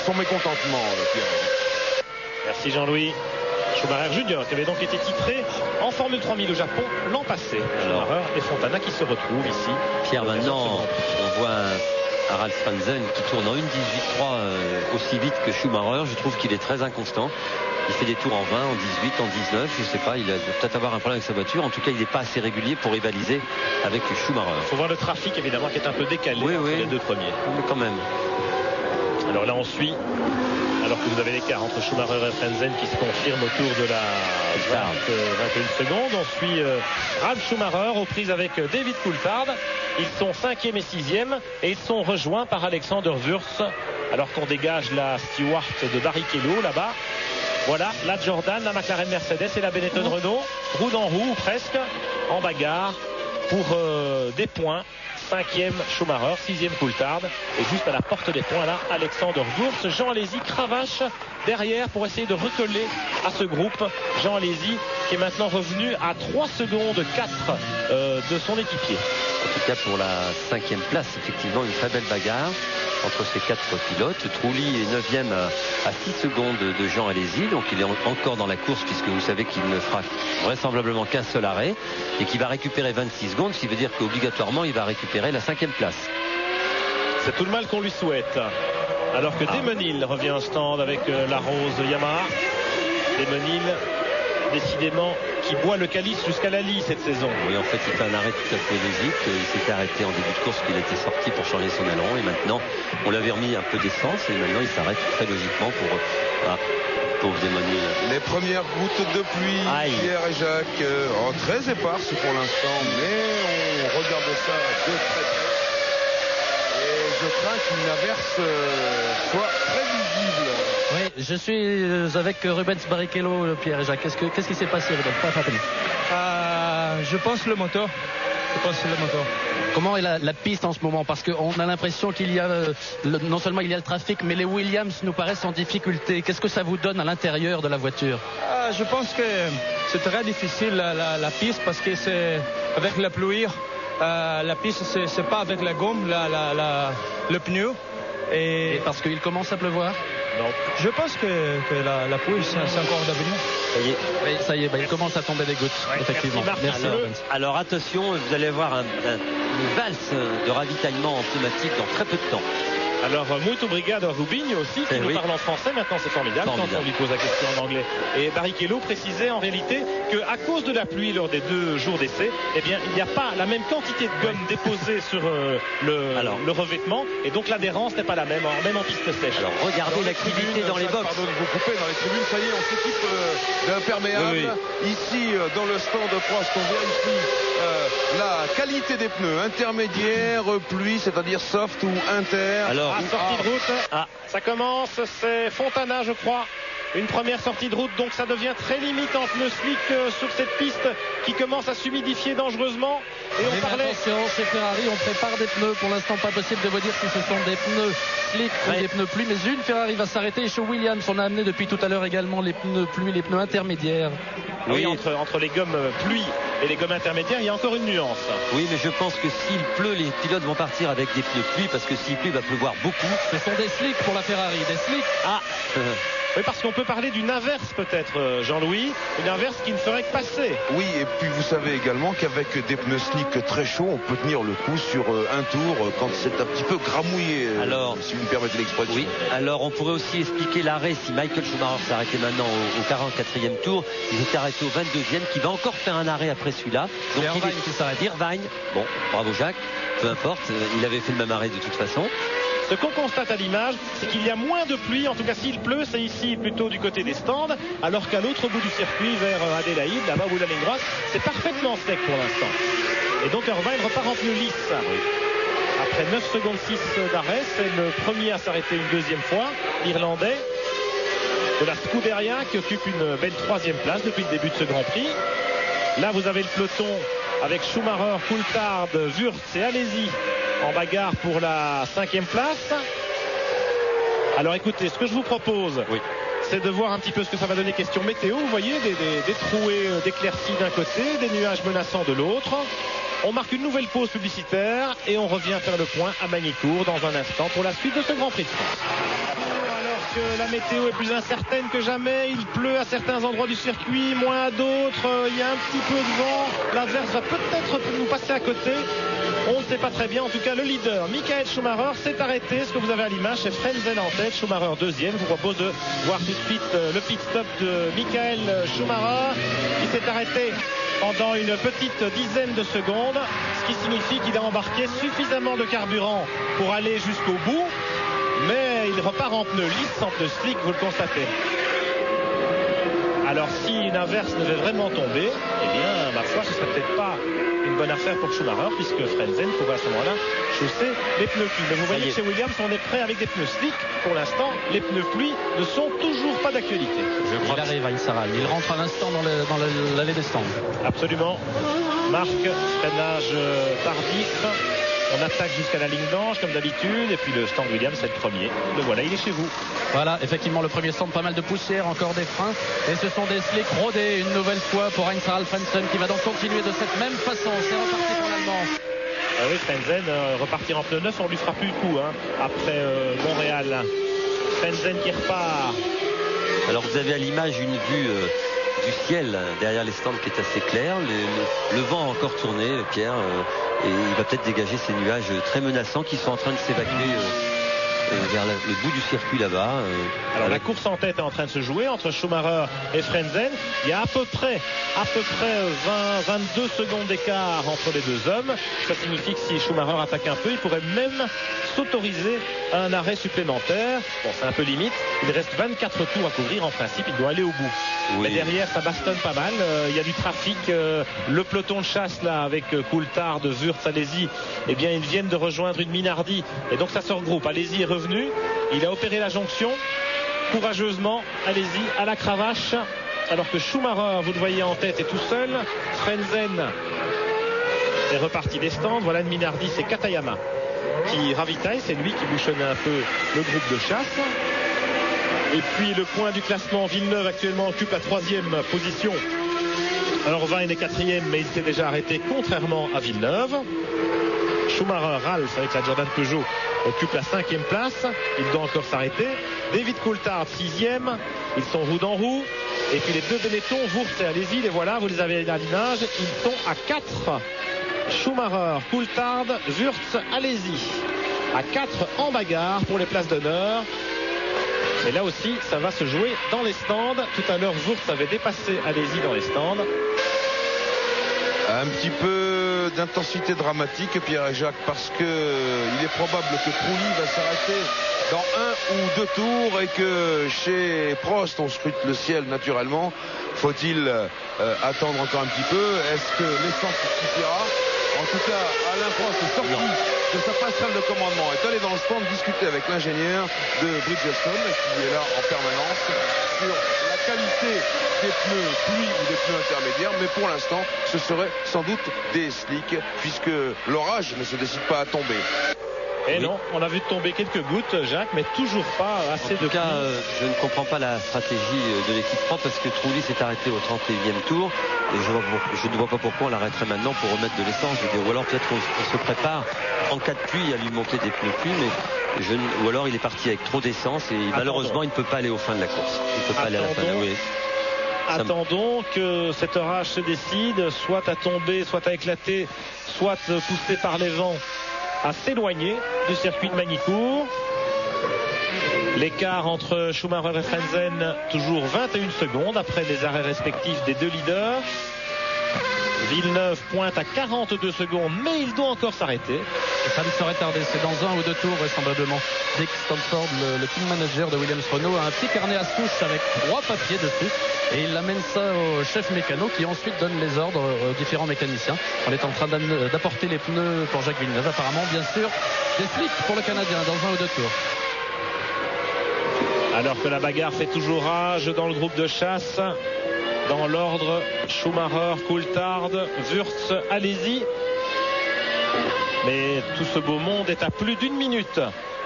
son mécontentement, Pierre. Merci Jean-Louis. Schumacher Junior qui avait donc été titré en Formule 3000 au Japon l'an passé. Schumacher et Fontana qui se retrouvent ici. Pierre, maintenant on voit un Ralf Frentzen qui tourne en 1.18.3 aussi vite que Schumacher. Je trouve qu'il est très inconstant. Il fait des tours en 20, en 18, en 19, je ne sais pas, il a peut-être avoir un problème avec sa voiture. En tout cas, il n'est pas assez régulier pour rivaliser avec Schumacher. Il faut voir le trafic évidemment qui est un peu décalé entre les deux premiers. Mais quand même. Alors là on suit, alors que vous avez l'écart entre Schumacher et Frentzen qui se confirme autour de la 21 secondes. On suit Ralf Schumacher aux prises avec David Coulthard. Ils sont 5e et 6e et ils sont rejoints par Alexander Wurz. Alors qu'on dégage la Stewart de Barrichello là-bas. Voilà, la Jordan, la McLaren Mercedes et la Benetton Renault, roue dans roue presque, en bagarre pour des points. 5e Schumacher, 6e Coulthard, et juste à la porte des points là, Alexander Wurz. Jean Alesi cravache derrière pour essayer de recoller à ce groupe. Jean Alesi qui est maintenant revenu à 3 secondes 4 de son équipier. En tout cas pour la 5e place, effectivement une très belle bagarre entre ces 4 pilotes. Trulli est 9e à 6 secondes de Jean Alesi, donc il est encore dans la course puisque vous savez qu'il ne fera vraisemblablement qu'un seul arrêt et qu'il va récupérer 26 secondes, ce qui veut dire qu'obligatoirement il va récupérer la 5e place. C'est tout le mal qu'on lui souhaite. Alors que Damon Hill revient au stand avec la rose Yamaha. Damon Hill, décidément, qui boit le calice jusqu'à la lie cette saison. Oui, en fait, il fait un arrêt tout à fait logique. Il s'était arrêté en début de course, qu'il était sorti pour changer son aileron. Et maintenant, on l'avait remis un peu d'essence. Et maintenant, il s'arrête très logiquement pour Damon Hill. Les premières gouttes de pluie, Pierre et Jacques, très éparses pour l'instant. Mais on regarde ça de très près. Et je crains qu'une averse soit très visible. Oui, je suis avec Rubens Barrichello, Pierre et Jacques. Qu'est-ce qui s'est passé, Rubens? Je pense le moteur. Comment est la piste en ce moment? Parce qu'on a l'impression qu'il y a, non seulement il y a le trafic, mais les Williams nous paraissent en difficulté. Qu'est-ce que ça vous donne à l'intérieur de la voiture? Je pense que c'est très difficile la piste parce que c'est avec la pluie. La piste, c'est pas avec la gomme, le pneu. Et parce qu'il commence à pleuvoir? Non. Je pense que la pluie, c'est encore d'avenir. Ça y est. Oui, ça y est, il commence à tomber des gouttes, effectivement. Merci. Alors attention, vous allez avoir une valse de ravitaillement automatique dans très peu de temps. Alors, muito obrigado Rubinho aussi, qui nous parle en français. Maintenant, c'est formidable quand on lui pose la question en anglais. Et Barrichello précisait en réalité qu'à cause de la pluie lors des 2 jours d'essai, eh bien, il n'y a pas la même quantité de gomme déposée sur le revêtement. Et donc, l'adhérence n'est pas la même, même en piste sèche. Alors, regardez l'activité dans les box. Pardon de vous couper, dans les tribunes, ça y est, on s'équipe d'imperméables. Oui. Ici, dans le stand de Prost, on vérifie la qualité des pneus intermédiaires, pluie, c'est-à-dire soft ou inter. Alors, sortie de route, ça commence, c'est Fontana je crois, une première sortie de route, donc ça devient très limite en pneus slick sur cette piste qui commence à s'humidifier dangereusement. Et on parlait... Attention, chez Ferrari, on prépare des pneus, pour l'instant pas possible de vous dire si ce sont des pneus slick ou des pneus pluie, mais une Ferrari va s'arrêter, et chez Williams on a amené depuis tout à l'heure également les pneus pluie, les pneus intermédiaires. Oui, entre les gommes pluie et les gommes intermédiaires, il y a encore une nuance. Oui, mais je pense que s'il pleut, les pilotes vont partir avec des pneus pluie, parce que s'il pleut, il va pleuvoir beaucoup. Ce sont des slicks pour la Ferrari, des slicks. Oui, parce qu'on peut parler d'une inverse peut-être, Jean-Louis, une inverse qui ne ferait que passer. Oui, et puis vous savez également qu'avec des pneus slick très chauds, on peut tenir le coup sur un tour quand c'est un petit peu gramouillé, si vous me permettez l'expression. Oui, alors on pourrait aussi expliquer l'arrêt si Michael Schumacher s'arrêtait maintenant au 44e tour. Il s'est arrêté au 22e, qui va encore faire un arrêt après celui-là. Donc Irvine qui s'arrête. Irvine, bon, bravo Jacques, peu importe, il avait fait le même arrêt de toute façon. Ce qu'on constate à l'image, c'est qu'il y a moins de pluie. En tout cas, s'il pleut, c'est ici plutôt du côté des stands, alors qu'à l'autre bout du circuit, vers Adélaïde, là-bas où la ligne droite, c'est parfaitement sec pour l'instant. Et donc Irvine repart en pneu lisse. Après 9 secondes 6 d'arrêt, c'est le premier à s'arrêter une deuxième fois, l'Irlandais de la Scuderia, qui occupe une belle 3e place depuis le début de ce Grand Prix. Là, vous avez le peloton avec Schumacher, Coulthard, Wurz et Alesi en bagarre pour la 5e place. Alors écoutez, ce que je vous propose, c'est de voir un petit peu ce que ça va donner question météo. Vous voyez, des trouées d'éclaircies d'un côté, des nuages menaçants de l'autre. On marque une nouvelle pause publicitaire et on revient faire le point à Magny-Cours dans un instant pour la suite de ce Grand Prix de France. Alors que la météo est plus incertaine que jamais, il pleut à certains endroits du circuit, moins à d'autres, il y a un petit peu de vent, l'averse va peut-être nous passer à côté. On ne sait pas très bien. En tout cas, le leader, Michael Schumacher, s'est arrêté. Ce que vous avez à l'image, c'est Frentzen en tête. Schumacher 2e. Je vous propose de voir tout de suite le pit stop de Michael Schumacher, qui s'est arrêté pendant une petite dizaine de secondes, ce qui signifie qu'il a embarqué suffisamment de carburant pour aller jusqu'au bout. Mais il repart en pneu lisse, en pneu slick, vous le constatez. Alors si une averse devait vraiment tomber, eh bien, ma foi, ce serait peut-être pas une bonne affaire pour Schumacher, puisque Frentzen pourrait à ce moment-là chausser les pneus pluie. Mais vous voyez que chez Williams, on est prêt avec des pneus slick. Pour l'instant, les pneus pluie ne sont toujours pas d'actualité. Il arrive à Saral. Il rentre à l'instant dans l'allée des stands. Absolument. Marc, freinage tardif. On attaque jusqu'à la ligne blanche comme d'habitude, et puis le stand Williams c'est le premier. Le voilà, il est chez vous. Voilà, effectivement le premier stand, pas mal de poussière, encore des freins, et ce sont des slicks rodés une nouvelle fois pour Heinz-Harald Frentzen qui va donc continuer de cette même façon. C'est reparti pour l'Allemand. Oui, Frentzen repartir en pneu neuf, on lui fera plus le coup après Montréal. Frentzen qui repart. Alors vous avez à l'image une vue du ciel derrière les stands qui est assez clair. Le vent a encore tourné, Pierre, et il va peut-être dégager ces nuages très menaçants qui sont en train de s'évacuer vers le bout du circuit là-bas. Alors la course en tête est en train de se jouer entre Schumacher et Frentzen. Il y a à peu près 22 secondes d'écart entre les deux hommes. Ça signifie que si Schumacher attaque un peu, il pourrait même s'autoriser un arrêt supplémentaire. Bon, c'est un peu limite. Il reste 24 tours à couvrir en principe. Il doit aller au bout. Oui. Mais derrière, ça bastonne pas mal. Il y a du trafic. Le peloton de chasse là avec Coulthard, Wurz, Alesi, eh bien ils viennent de rejoindre une Minardi. Et donc ça se regroupe. Alesi est revenu. Il a opéré la jonction. Courageusement, Alesi à la cravache. Alors que Schumacher, vous le voyez en tête, est tout seul. Frentzen est reparti des stands. Voilà une Minardi, c'est Katayama qui ravitaille. C'est lui qui bouchonne un peu le groupe de chasse. Et puis le point du classement, Villeneuve actuellement occupe la 3e position. Alors Vine est 4e, mais il s'est déjà arrêté contrairement à Villeneuve. Schumacher, Ralf avec la Jordan Peugeot occupe la 5e place. Il doit encore s'arrêter. David Coulthard 6e. Ils sont roue dans roue. Et puis les deux Benetton, Wurz et Alesi, les voilà, vous les avez à l'image. Ils sont à 4. Schumacher, Coulthard, Wurz, Alesi. À 4 en bagarre pour les places d'honneur. Et là aussi, ça va se jouer dans les stands. Tout à l'heure, Wurz avait dépassé Alesi dans les stands. Un petit peu d'intensité dramatique, Pierre et Jacques, parce que il est probable que Trulli va s'arrêter dans 1 ou 2 tours et que chez Prost, on scrute le ciel naturellement. Faut-il attendre encore un petit peu? Est-ce que l'essence suffira? En tout cas, Alain Prost est sorti de sa passerelle de commandement, est allé dans le stand discuter avec l'ingénieur de Bridgestone qui est là en permanence sur la qualité des pneus pluie ou des pneus intermédiaires, mais pour l'instant ce serait sans doute des slicks puisque l'orage ne se décide pas à tomber. Et non, on a vu tomber quelques gouttes, Jacques, mais toujours pas assez de. En tout cas, je ne comprends pas la stratégie de l'équipe propre parce que Trulli s'est arrêté au 31e tour et je ne vois pas pourquoi on l'arrêterait maintenant pour remettre de l'essence. Ou alors peut-être qu'on se prépare en cas de pluie à lui monter des pneus pluie, mais ou alors il est parti avec trop d'essence et malheureusement il ne peut pas aller au fin de la course. Il ne peut pas aller à la fin. Oui. Attendons que cet orage se décide, soit à tomber, soit à éclater, soit poussé par les vents à s'éloigner du circuit de Magny-Cours. L'écart entre Schumacher et Frentzen, toujours 21 secondes après les arrêts respectifs des deux leaders. Villeneuve pointe à 42 secondes, mais il doit encore s'arrêter. Et ça ne saurait tarder, c'est dans 1 ou 2 tours vraisemblablement. Dick Stanford, le team manager de Williams Renault, a un petit carnet à souche avec 3 papiers dessus et il amène ça au chef mécano qui ensuite donne les ordres aux différents mécaniciens. On est en train d'apporter les pneus pour Jacques Villeneuve, apparemment bien sûr des slicks pour le Canadien dans 1 ou 2 tours. Alors que la bagarre fait toujours rage dans le groupe de chasse. Dans l'ordre, Schumacher, Coulthard, Wurz, Alesi. Mais tout ce beau monde est à plus d'1 minute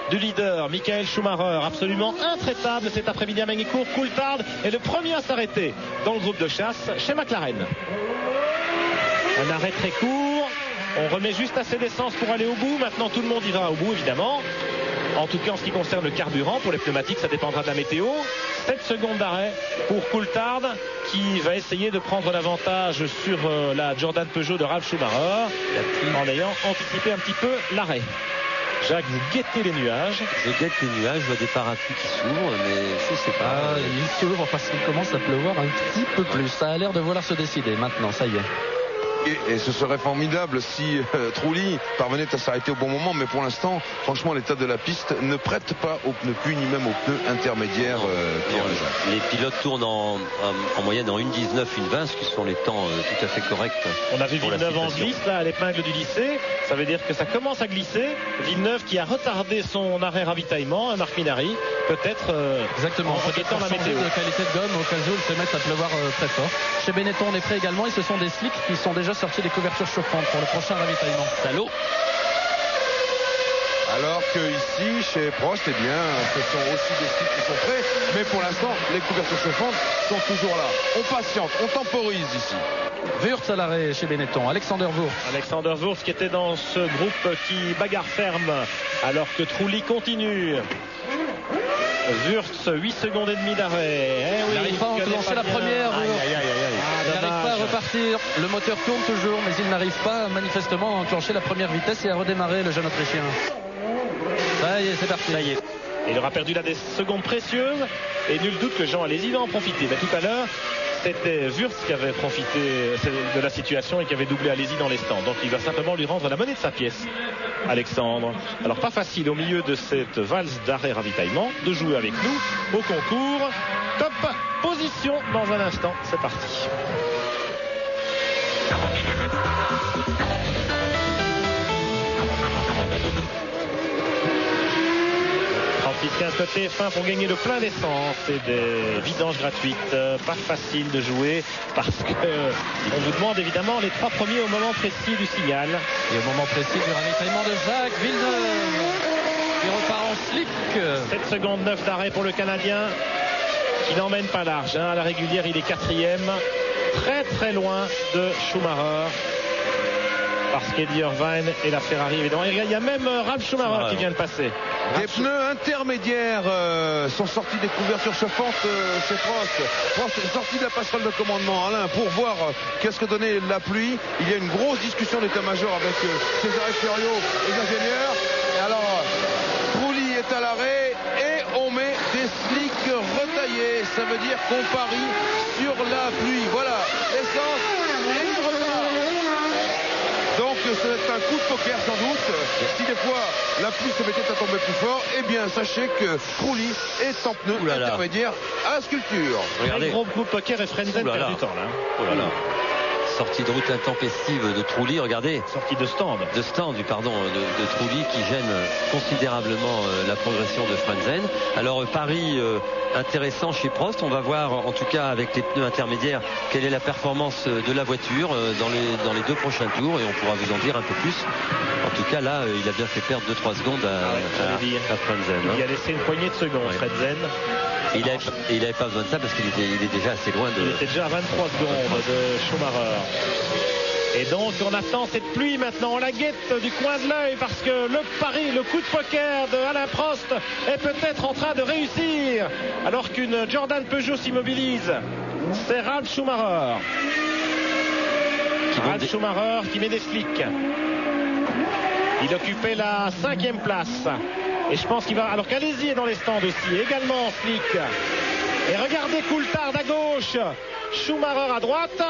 du leader, Michael Schumacher, absolument intraitable cet après-midi à Magny-Cours. Coulthard est le premier à s'arrêter dans le groupe de chasse chez McLaren. Un arrêt très court. On remet juste assez d'essence pour aller au bout. Maintenant, tout le monde ira au bout, évidemment. En tout cas, en ce qui concerne le carburant, pour les pneumatiques, ça dépendra de la météo. 7 secondes d'arrêt pour Coulthard, qui va essayer de prendre l'avantage sur la Jordan Peugeot de Ralf Schumacher, en ayant anticipé un petit peu l'arrêt. Jacques, vous guettez les nuages. Je guette les nuages, je vois des parapluies qui s'ouvrent, mais je sais pas. Ils s'ouvrent parce qu'il commence à pleuvoir un petit peu plus. Ça a l'air de vouloir se décider maintenant, ça y est. Et ce serait formidable si Trulli parvenait à s'arrêter au bon moment, mais pour l'instant, franchement, l'état de la piste ne prête pas aux pneus cul ni même aux pneus intermédiaires. Les pilotes tournent en moyenne en 1,19, 1,20, ce qui sont les temps tout à fait corrects. On a vu Villeneuve en glisse là, à l'épingle du lycée. Ça veut dire que ça commence à glisser. Villeneuve qui a retardé son arrêt ravitaillement, Marc Minardi, peut-être exactement, peut-être la météo de qualité de gomme au cas où il se met à pleuvoir très fort. Chez Benetton on est prêt également, et ce sont des slicks qui sont déjà sortis des couvertures chauffantes pour le prochain ravitaillement. Salaud. Alors que ici, chez Prost, eh bien, ce sont aussi des slicks qui sont prêts, mais pour l'instant, les couvertures chauffantes sont toujours là. On patiente, on temporise ici. Wurtz à l'arrêt chez Benetton, Alexander Wurtz. Alexander Wurtz qui était dans ce groupe qui bagarre ferme alors que Trulli continue. Wurtz, 8 secondes et demie d'arrêt. Il n'arrive pas à enclencher la première. Il n'arrive pas à repartir. Le moteur tourne toujours, mais il n'arrive pas manifestement à enclencher la première vitesse et à redémarrer, le jeune Autrichien. Ça y est, c'est parti. Ça y est. Il aura perdu là des secondes précieuses et nul doute que Jean Alesi va en profiter. Mais tout à l'heure, c'était Wurtz qui avait profité de la situation et qui avait doublé Alesi dans les stands. Donc il va simplement lui rendre la monnaie de sa pièce, Alexandre. Alors pas facile au milieu de cette valse d'arrêt ravitaillement de jouer avec nous au concours. Top position dans un instant. C'est parti. 15 côté fin pour gagner le plein d'essence et des vidanges gratuites. Pas facile de jouer parce que on vous demande évidemment les 3 premiers au moment précis du signal. Et au moment précis du ravitaillement de Jacques Villeneuve qui repart en slick. 7 secondes 9 d'arrêt pour le Canadien qui n'emmène pas large. À la régulière il est 4e, très très loin de Schumacher. Parce qu'Eddie Irvine et la Ferrari évidemment. Il y a même Ralf Schumacher qui vient de passer. Des pneus intermédiaires sont sortis des couvertures chauffantes chez Prost. Prost est sorti de la passerelle de commandement, Alain, pour voir qu'est-ce que donnait la pluie. Il y a une grosse discussion d'état-major avec César Furio et les ingénieurs. Et alors, Trulli est à l'arrêt et on met des slicks retaillés. Ça veut dire qu'on parie sur la pluie. Voilà, essence et il repart. Donc c'est un coup de poker sans doute. Si des fois la pluie se mettait à tomber plus fort, eh bien sachez que Trulli est en pneu intermédiaire à la sculpture. Regardez. Un gros coup de poker et Frenzen perd du temps là. Oh là là. Sortie de route intempestive de Trulli, regardez. Sortie de stand. De Trulli qui gêne considérablement la progression de Frenzen. Alors Paris intéressant chez Prost. On va voir en tout cas avec les pneus intermédiaires quelle est la performance de la voiture dans les 2 prochains tours et on pourra vous en dire un peu plus. En tout cas là il a bien fait perdre 2-3 secondes à Frenzen. Il a laissé une poignée de secondes Frenzen. Il n'avait pas besoin de ça parce qu'il est déjà assez loin de... Il était déjà à 23 secondes de Schumacher. Et donc on attend cette pluie maintenant, on la guette du coin de l'œil parce que le pari, le coup de poker de Alain Prost est peut-être en train de réussir alors qu'une Jordan Peugeot s'immobilise. C'est Ralf Schumacher. Ralf Schumacher qui met des slicks. Il occupait la 5e place. Et je pense qu'il va... Alors qu'Alesi est dans les stands aussi, également en slick. Et regardez Coulthard à gauche, Schumacher à droite.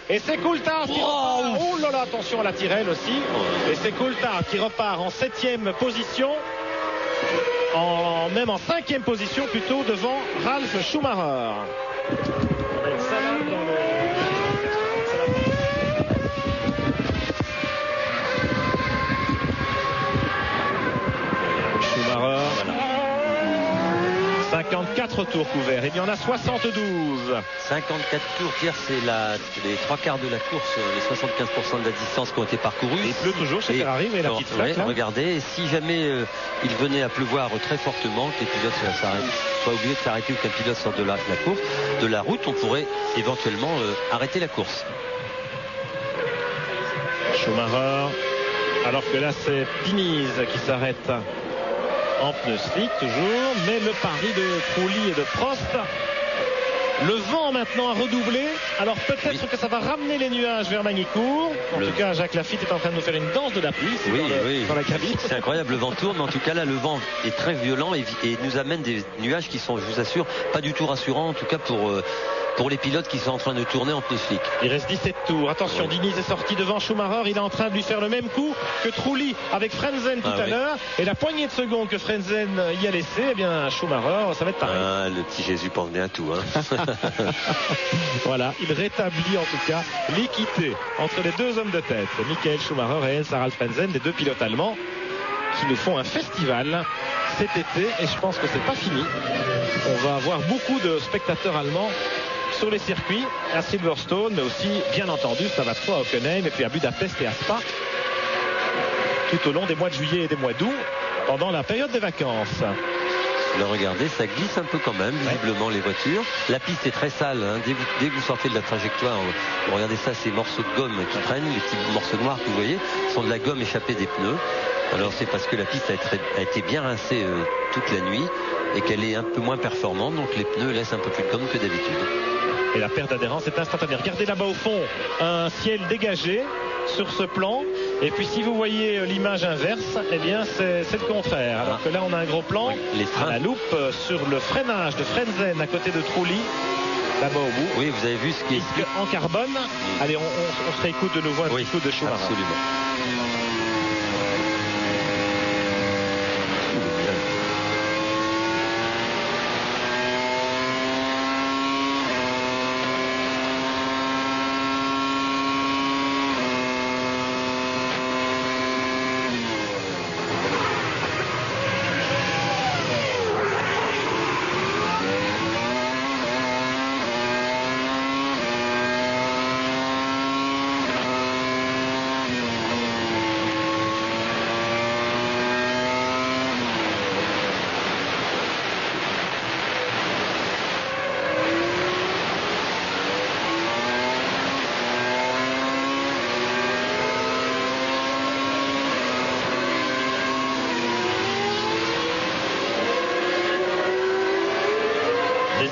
Et c'est Coulthard qui repart. Oh là là, attention à la Tyrrell aussi. Et c'est Coulthard qui repart en 7e position. Même en 5e position plutôt devant Ralf Schumacher. On a une salade dans le... Schumacher, voilà. 54 tours couverts. Il y en a 72. 54 tours, Pierre, c'est les 3/4 de la course, les 75% de la distance qui ont été parcourus. Et il pleut toujours chez Ferrari, mais la petite flaque, regardez, si jamais il venait à pleuvoir très fortement, que les pilotes soient obligés de s'arrêter ou qu'un pilote sorte de la route, on pourrait éventuellement arrêter la course. Schumacher, alors que là c'est Diniz qui s'arrête en pneus slick toujours, mais le pari de Trulli et de Prost. Le vent maintenant a redoublé, alors peut-être que ça va ramener les nuages vers Magny-Cours. En tout cas, Jacques Lafitte est en train de nous faire une danse de la pluie dans la cabine. C'est incroyable, le vent tourne, mais en tout cas là le vent est très violent et nous amène des nuages qui sont, je vous assure, pas du tout rassurants, en tout cas pour pour les pilotes qui sont en train de tourner en pneus slick. Il reste 17 tours. Attention, Diniz est sorti devant Schumacher. Il est en train de lui faire le même coup que Trulli avec Frentzen tout à l'heure. Et la poignée de secondes que Frentzen y a laissé, eh bien Schumacher, ça va être pareil. Le petit Jésus pense bien à tout. Voilà, il rétablit en tout cas l'équité entre les deux hommes de tête, Michael Schumacher et Heinz-Harald Frentzen, les deux pilotes allemands qui nous font un festival cet été, et je pense que c'est pas fini. On va avoir beaucoup de spectateurs allemands sur les circuits à Silverstone, mais aussi bien entendu ça va de soi à Hockenheim et puis à Budapest et à Spa tout au long des mois de juillet et des mois d'août pendant la période des vacances. Là, regardez, ça glisse un peu quand même, visiblement, les voitures. La piste est très sale, hein. Dès que vous sortez de la trajectoire, regardez ça, ces morceaux de gomme qui traînent, les petits morceaux noirs que vous voyez, sont de la gomme échappée des pneus. Alors c'est parce que la piste a été bien rincée toute la nuit et qu'elle est un peu moins performante, donc les pneus laissent un peu plus de gomme que d'habitude. Et la perte d'adhérence est instantanée. Regardez là-bas au fond, un ciel dégagé sur ce plan. Et puis si vous voyez l'image inverse, eh bien c'est le contraire. Alors que là on a un gros plan à la loupe sur le freinage de Frentzen à côté de Trulli. Là-bas au bout. Oui, vous avez vu ce qui est en carbone. Allez, on se réécoute de nouveau un petit coup de Schumacher. Absolument.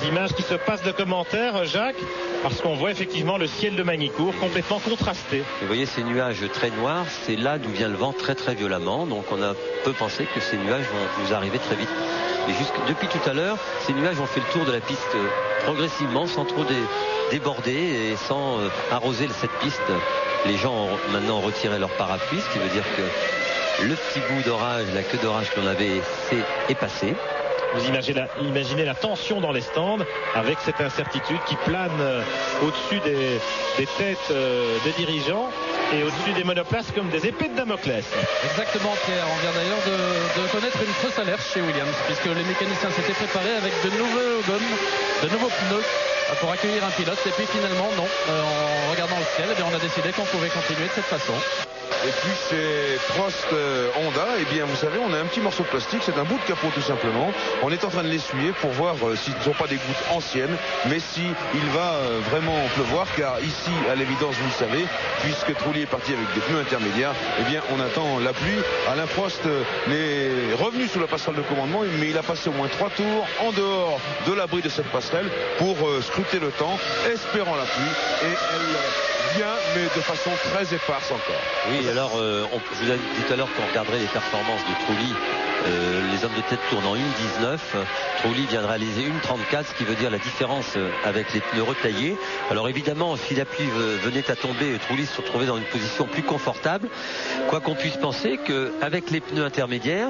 Images qui se passent de commentaires, Jacques, parce qu'on voit effectivement le ciel de Magny-Cours complètement contrasté. Vous voyez ces nuages très noirs, c'est là d'où vient le vent très très violemment, donc on peut penser que ces nuages vont nous arriver très vite. Et depuis tout à l'heure, ces nuages ont fait le tour de la piste progressivement, sans trop déborder et sans arroser cette piste. Les gens ont maintenant retiré leur parapluie, ce qui veut dire que le petit bout d'orage, la queue d'orage que l'on avait, est passé. Vous imaginez la tension dans les stands avec cette incertitude qui plane au-dessus des têtes des dirigeants et au-dessus des monoplaces comme des épées de Damoclès. Exactement, Pierre. On vient d'ailleurs de connaître une fausse alerte chez Williams puisque les mécaniciens s'étaient préparés avec de nouveaux pneus pour accueillir un pilote et puis finalement non, en regardant le ciel, on a décidé qu'on pouvait continuer de cette façon. Et puis c'est Prost Honda, et bien vous savez, on a un petit morceau de plastique, c'est un bout de capot tout simplement. On est en train de l'essuyer pour voir s'ils ne sont pas des gouttes anciennes, mais si il va vraiment pleuvoir, car ici, à l'évidence, vous le savez, puisque Trulli est parti avec des pneus intermédiaires, eh bien on attend la pluie. Alain Prost est revenu sous la passerelle de commandement, mais il a passé au moins 3 tours en dehors de l'abri de cette passerelle pour scruter le temps, espérant la pluie, et elle vient, mais de façon très éparse encore. Oui, alors je vous ai dit tout à l'heure qu'on regarderait les performances de Trulli. Les hommes de tête tournent en 1,19. Trulli vient de réaliser 1,34, ce qui veut dire la différence avec les pneus retaillés. Alors évidemment, si la pluie venait à tomber, Trulli se retrouvait dans une position plus confortable. Quoi qu'on puisse penser qu'avec les pneus intermédiaires,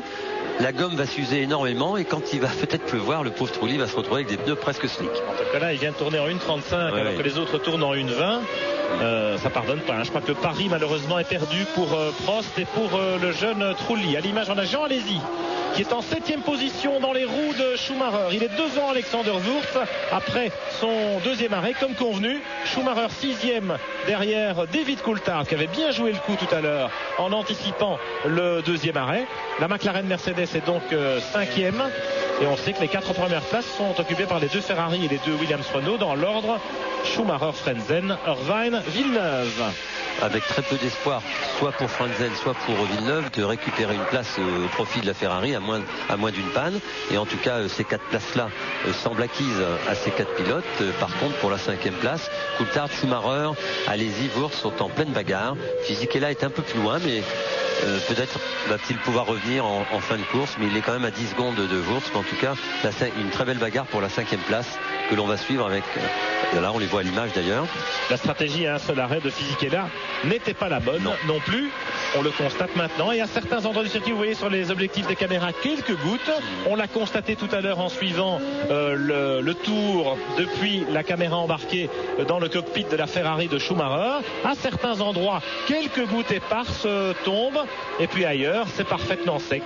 la gomme va s'user énormément et quand il va peut-être pleuvoir, le pauvre Trulli va se retrouver avec des pneus presque slick. En tout cas là, il vient de tourner en 1,35 alors que les autres tournent en 1,20. Ça pardonne pas. Je crois que le pari malheureusement est perdu pour Prost et pour le jeune Trulli. À l'image, on a Jean Alesi qui est en 7e position dans les roues de Schumacher. Il est devant Alexander Wurz après son deuxième arrêt comme convenu. Schumacher 6e derrière David Coulthard qui avait bien joué le coup tout à l'heure en anticipant le deuxième arrêt. La McLaren Mercedes est donc 5e. Et on sait que les 4 premières places sont occupées par les 2 Ferrari et les 2 Williams Renault dans l'ordre Schumacher, Frentzen, Irvine, Villeneuve. avec très peu d'espoir, soit pour Frentzen, soit pour Villeneuve, de récupérer une place au profit de la Ferrari à moins d'une panne. Et en tout cas, ces 4 places-là semblent acquises à ces 4 pilotes. Par contre, pour la 5e place, Coulthard, Schumacher, Alesi, Wurz sont en pleine bagarre. Fisichella est un peu plus loin, mais peut-être va-t-il pouvoir revenir en fin de course, mais il est quand même à 10 secondes de Wurz. Mais en tout cas, une très belle bagarre pour la 5e place que l'on va suivre avec. Là, on les voit à l'image d'ailleurs. La stratégie à un seul arrêt de Fisichella n'était pas la bonne non plus. On le constate maintenant. Et à certains endroits du circuit, vous voyez sur les objectifs des caméras quelques gouttes. On l'a constaté tout à l'heure en suivant le tour depuis la caméra embarquée dans le cockpit de la Ferrari de Schumacher. À certains endroits, quelques gouttes éparses tombent. Et puis ailleurs, c'est parfaitement sec.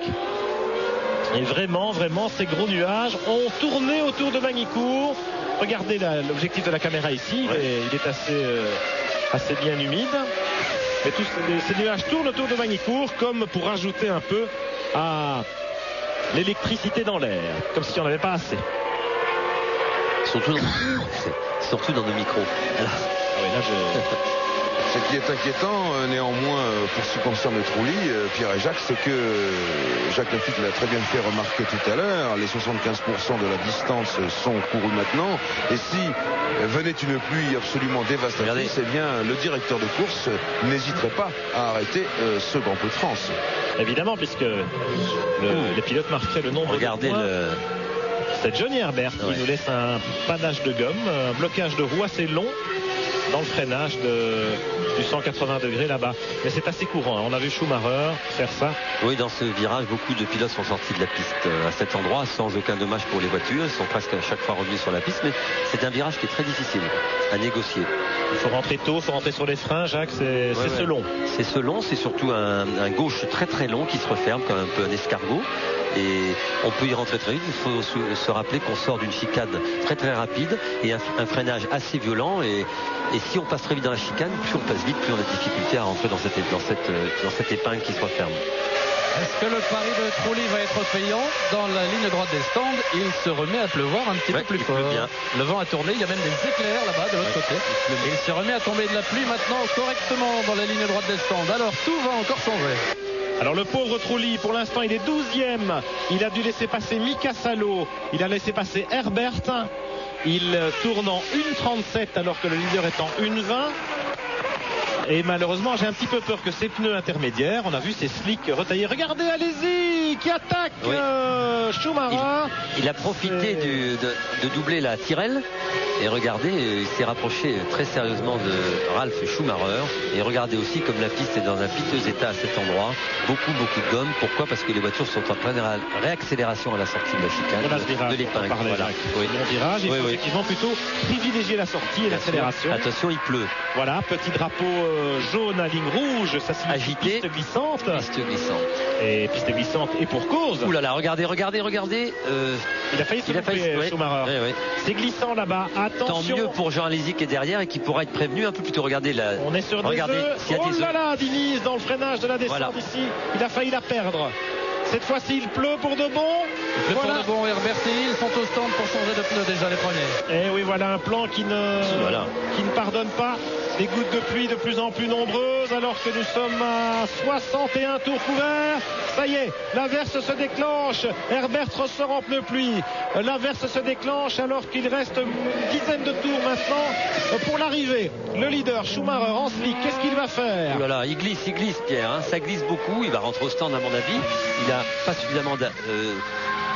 Et vraiment, ces gros nuages ont tourné autour de Magny-Cours. Regardez l'objectif de la caméra ici. Il est assez bien humide. Et tous ces nuages tournent autour de Magny-Cours comme pour rajouter un peu à l'électricité dans l'air. Comme si on n'avait pas assez. Surtout dans nos micros. Alors... Ce qui est inquiétant, néanmoins, pour ce qui concerne Trulli, Pierre et Jacques, c'est que Jacques Lafitte l'a très bien fait remarquer tout à l'heure. Les 75% de la distance sont courus maintenant. Et si venait une pluie absolument dévastatrice, eh bien, le directeur de course n'hésiterait pas à arrêter ce Grand Prix de France. Évidemment, puisque les pilotes marqueraient le nombre de points. C'est Johnny Herbert qui nous laisse un panache de gomme, un blocage de roue assez long dans le freinage du 180 degrés là-bas. Mais c'est assez courant. On a vu Schumacher faire ça. Oui, dans ce virage, beaucoup de pilotes sont sortis de la piste à cet endroit sans aucun dommage pour les voitures. Ils sont presque à chaque fois revenus sur la piste. Mais c'est un virage qui est très difficile à négocier. Il faut rentrer tôt, il faut rentrer sur les freins, Jacques. C'est ce long. C'est ce long, c'est surtout un gauche très très long qui se referme comme un peu un escargot. Et on peut y rentrer très vite. Il faut se rappeler qu'on sort d'une chicane très très rapide et un freinage assez violent. Et si on passe très vite dans la chicane, plus on passe vite, plus on a de difficulté à rentrer dans cette épingle qui se referme. Est-ce que le pari de Trulli va être payant? Dans la ligne droite des stands, il se remet à pleuvoir un petit peu plus fort. Le vent a tourné, il y a même des éclairs là-bas de l'autre côté. Il se remet à tomber de la pluie maintenant correctement dans la ligne droite des stands. Alors tout va encore changer. Alors le pauvre Trulli, pour l'instant il est 12e. Il a dû laisser passer Mika Salo. Il a laissé passer Herbert. Il tourne en 1,37 alors que le leader est en 1,20. Et malheureusement j'ai un petit peu peur que ces pneus intermédiaires, on a vu ces slicks retaillés. Regardez, allez-y, qui attaque Schumacher. Il a profité de doubler la Tyrrell. Et regardez, il s'est rapproché très sérieusement de Ralf Schumacher. Et regardez aussi comme la piste est dans un piteux état à cet endroit. Beaucoup de gomme. Pourquoi? Parce que les voitures sont en pleine réaccélération à la sortie de la chicane, de l'épingle. Voilà. Bon virage, il faut effectivement plutôt privilégier la sortie et l'accélération. Attention, il pleut. Voilà, petit drapeau jaune à ligne rouge, ça signifie agité. Piste glissante. Piste glissante. Et piste glissante et pour cause. Ouh là là, regardez. Il a failli se louper, Schumacher. Ouais. C'est glissant là-bas. Attention. Tant mieux pour Jean Alesi qui est derrière et qui pourra être prévenu un peu plus tôt. Regardez là. On est sur des œufs. Oh là là, Diniz dans le freinage de la descente ici. Il a failli la perdre. Cette fois-ci, il pleut pour de bon. Il pleut pour de bon. Herbert et Hill sont au stand pour changer de pneus déjà les premiers. Et oui, voilà un plan qui ne pardonne pas. Des gouttes de pluie de plus en plus nombreuses alors que nous sommes à 61 tours couverts. Ça y est, l'inverse se déclenche. Herbert ressort en pneu pluie. L'inverse se déclenche alors qu'il reste une dizaine de tours maintenant pour l'arrivée. Le leader Schumacher en slick, qu'est-ce qu'il va faire? Voilà, il glisse Pierre, hein. Ça glisse beaucoup. Il va rentrer au stand à mon avis. Il n'a pas suffisamment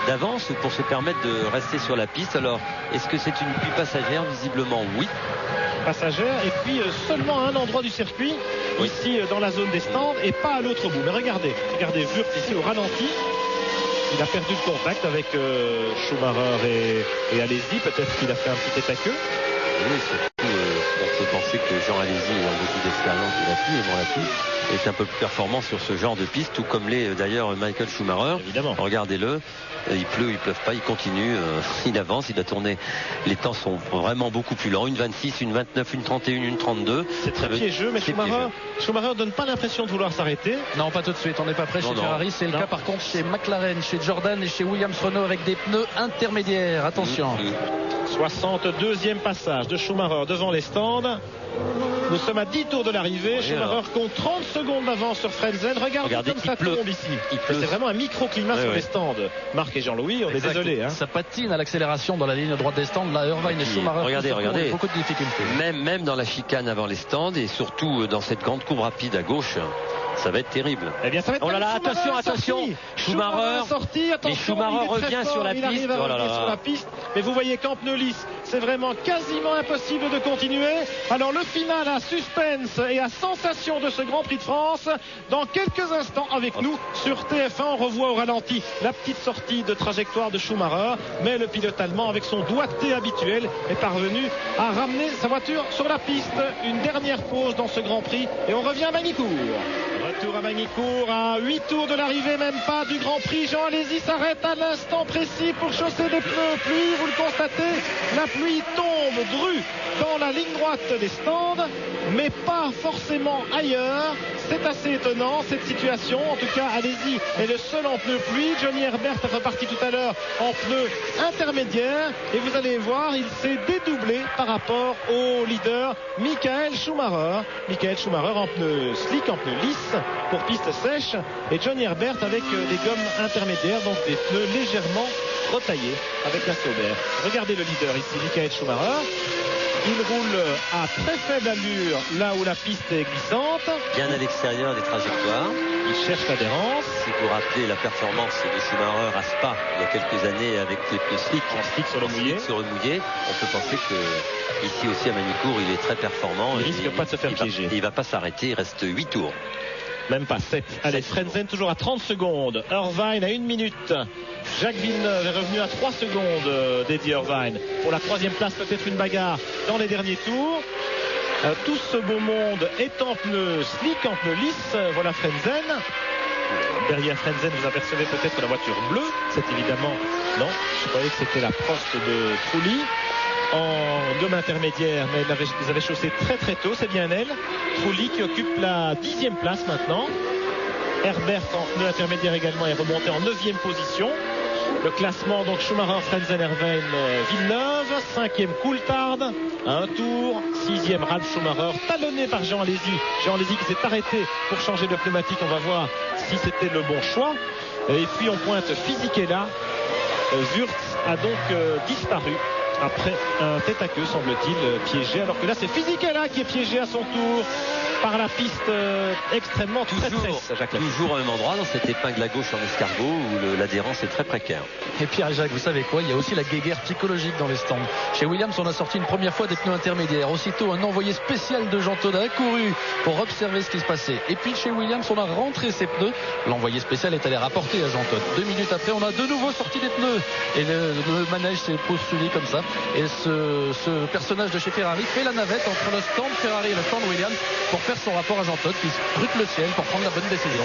d'avance pour se permettre de rester sur la piste. Alors, est-ce que c'est une pluie passagère? Visiblement oui. Passagère, et puis seulement à un endroit du circuit, ici dans la zone des stands, et pas à l'autre bout. Mais regardez Wurz ici au ralenti. Il a perdu le contact avec Schumacher et Alesi. Peut-être qu'il a fait un petit état queue. Oui, surtout, on peut penser que Jean Alesi, ayant beaucoup d'expérience de la pluie, aimant la pluie, est un peu plus performant sur ce genre de piste, tout comme l'est d'ailleurs Michael Schumacher. Évidemment. Regardez-le, il pleut, il pleuve pas, il continue, il avance, il va tourner. Les temps sont vraiment beaucoup plus lents, une 26, une 29, une 31, une 32. C'est très piégeux, mais Schumacher donne pas l'impression de vouloir s'arrêter. Non, pas tout de suite, on n'est pas prêt chez Ferrari. C'est le cas par contre chez McLaren, chez Jordan et chez Williams Renault avec des pneus intermédiaires. Attention. 62e passage de Schumacher devant les stands. Nous sommes à 10 tours de l'arrivée. Oui, Schumacher compte 30 secondes d'avance sur Frentzen. Regardez comme ça tombe ici. C'est vraiment un microclimat sur les stands. Marc et Jean-Louis, on est désolé. Ça patine à l'accélération dans la ligne droite des stands. Là, Irvine et Schumacher. Regardez. Beaucoup de difficultés. Même dans la chicane avant les stands et surtout dans cette grande courbe rapide à gauche. Ça va être terrible. Eh bien, ça va être attention. Schumacher sorti. Et Schumacher revient sur la piste. Sur la piste. Mais vous voyez qu'en pneu lisse, c'est vraiment quasiment impossible de continuer. Alors le final à suspense et à sensation de ce Grand Prix de France. Dans quelques instants avec nous sur TF1, on revoit au ralenti la petite sortie de trajectoire de Schumacher. Mais le pilote allemand, avec son doigté habituel, est parvenu à ramener sa voiture sur la piste. Une dernière pause dans ce Grand Prix et on revient à Magny-Cours. Retour à Magny-Cours à 8 tours de l'arrivée, même pas du Grand Prix. Jean Alesi s'arrête à l'instant précis pour chausser des pneus. Pluie, vous le constatez, la pluie tombe drue dans la ligne droite des stands, mais pas forcément ailleurs. C'est assez étonnant cette situation. En tout cas, Alesi est le seul en pneu pluie. Johnny Herbert est reparti tout à l'heure en pneu intermédiaire. Et vous allez voir, il s'est dédoublé par rapport au leader Michael Schumacher. Michael Schumacher en pneu slick, en pneu lisse pour piste sèche. Et Johnny Herbert avec des gommes intermédiaires, donc des pneus légèrement retaillés avec la Sauber. Regardez le leader ici, Michael Schumacher. Il roule à très faible allure là où la piste est glissante. Bien à l'extérieur des trajectoires. Il cherche l'adhérence. Si vous vous rappelez la performance de Schumacher à Spa il y a quelques années avec les pneus slick. En slick sur le mouillé. On peut penser que ici aussi à Magny-Cours il est très performant. Il risque pas de se faire piéger. Il va pas s'arrêter, il reste 8 tours. Même pas 7. Allez, Frentzen toujours à 30 secondes. Irvine à 1 minute. Jacques Villeneuve est revenu à 3 secondes d'Eddie Irvine. Pour la 3e place, peut-être une bagarre dans les derniers tours. Tout ce beau monde est en pneu slick, en pneu lisse. Voilà Frentzen. Derrière Frentzen, vous apercevez peut-être la voiture bleue. C'est évidemment... Non, je croyais que c'était la Prost de Trulli. En gomme intermédiaire, mais ils avaient chaussé très très tôt, c'est bien elle. Trulli qui occupe la 10e place maintenant. Herbert en pneu intermédiaire également est remonté en 9e position. Le classement, donc Schumacher, Frentzen, Irvine, Villeneuve. 5e Coulthard à un tour. 6e Ralf Schumacher, talonné par Jean Alesi. Jean Alesi qui s'est arrêté pour changer de pneumatique. On va voir si c'était le bon choix. Et puis on pointe Fisichella. Wurz a donc disparu après un tête à queue, semble-t-il, piégé. Alors que là, c'est Fisichella qui est piégé à son tour par la piste extrêmement traîtresse. Toujours au même endroit, dans cette épingle à gauche en escargot, où l'adhérence est très précaire. Et Pierre et Jacques, vous savez quoi? Il y a aussi la guéguerre psychologique dans les stands. Chez Williams, on a sorti une première fois des pneus intermédiaires. Aussitôt, un envoyé spécial de Jean Todt a couru pour observer ce qui se passait. Et puis, chez Williams, on a rentré ses pneus. L'envoyé spécial est allé rapporter à Jean Todt. 2 minutes après, on a de nouveau sorti des pneus. Et le manège s'est poursuivi comme ça. Et ce personnage de chez Ferrari fait la navette entre le stand Ferrari et le stand Williams pour faire son rapport à Jean Todt qui scrute le ciel pour prendre la bonne décision.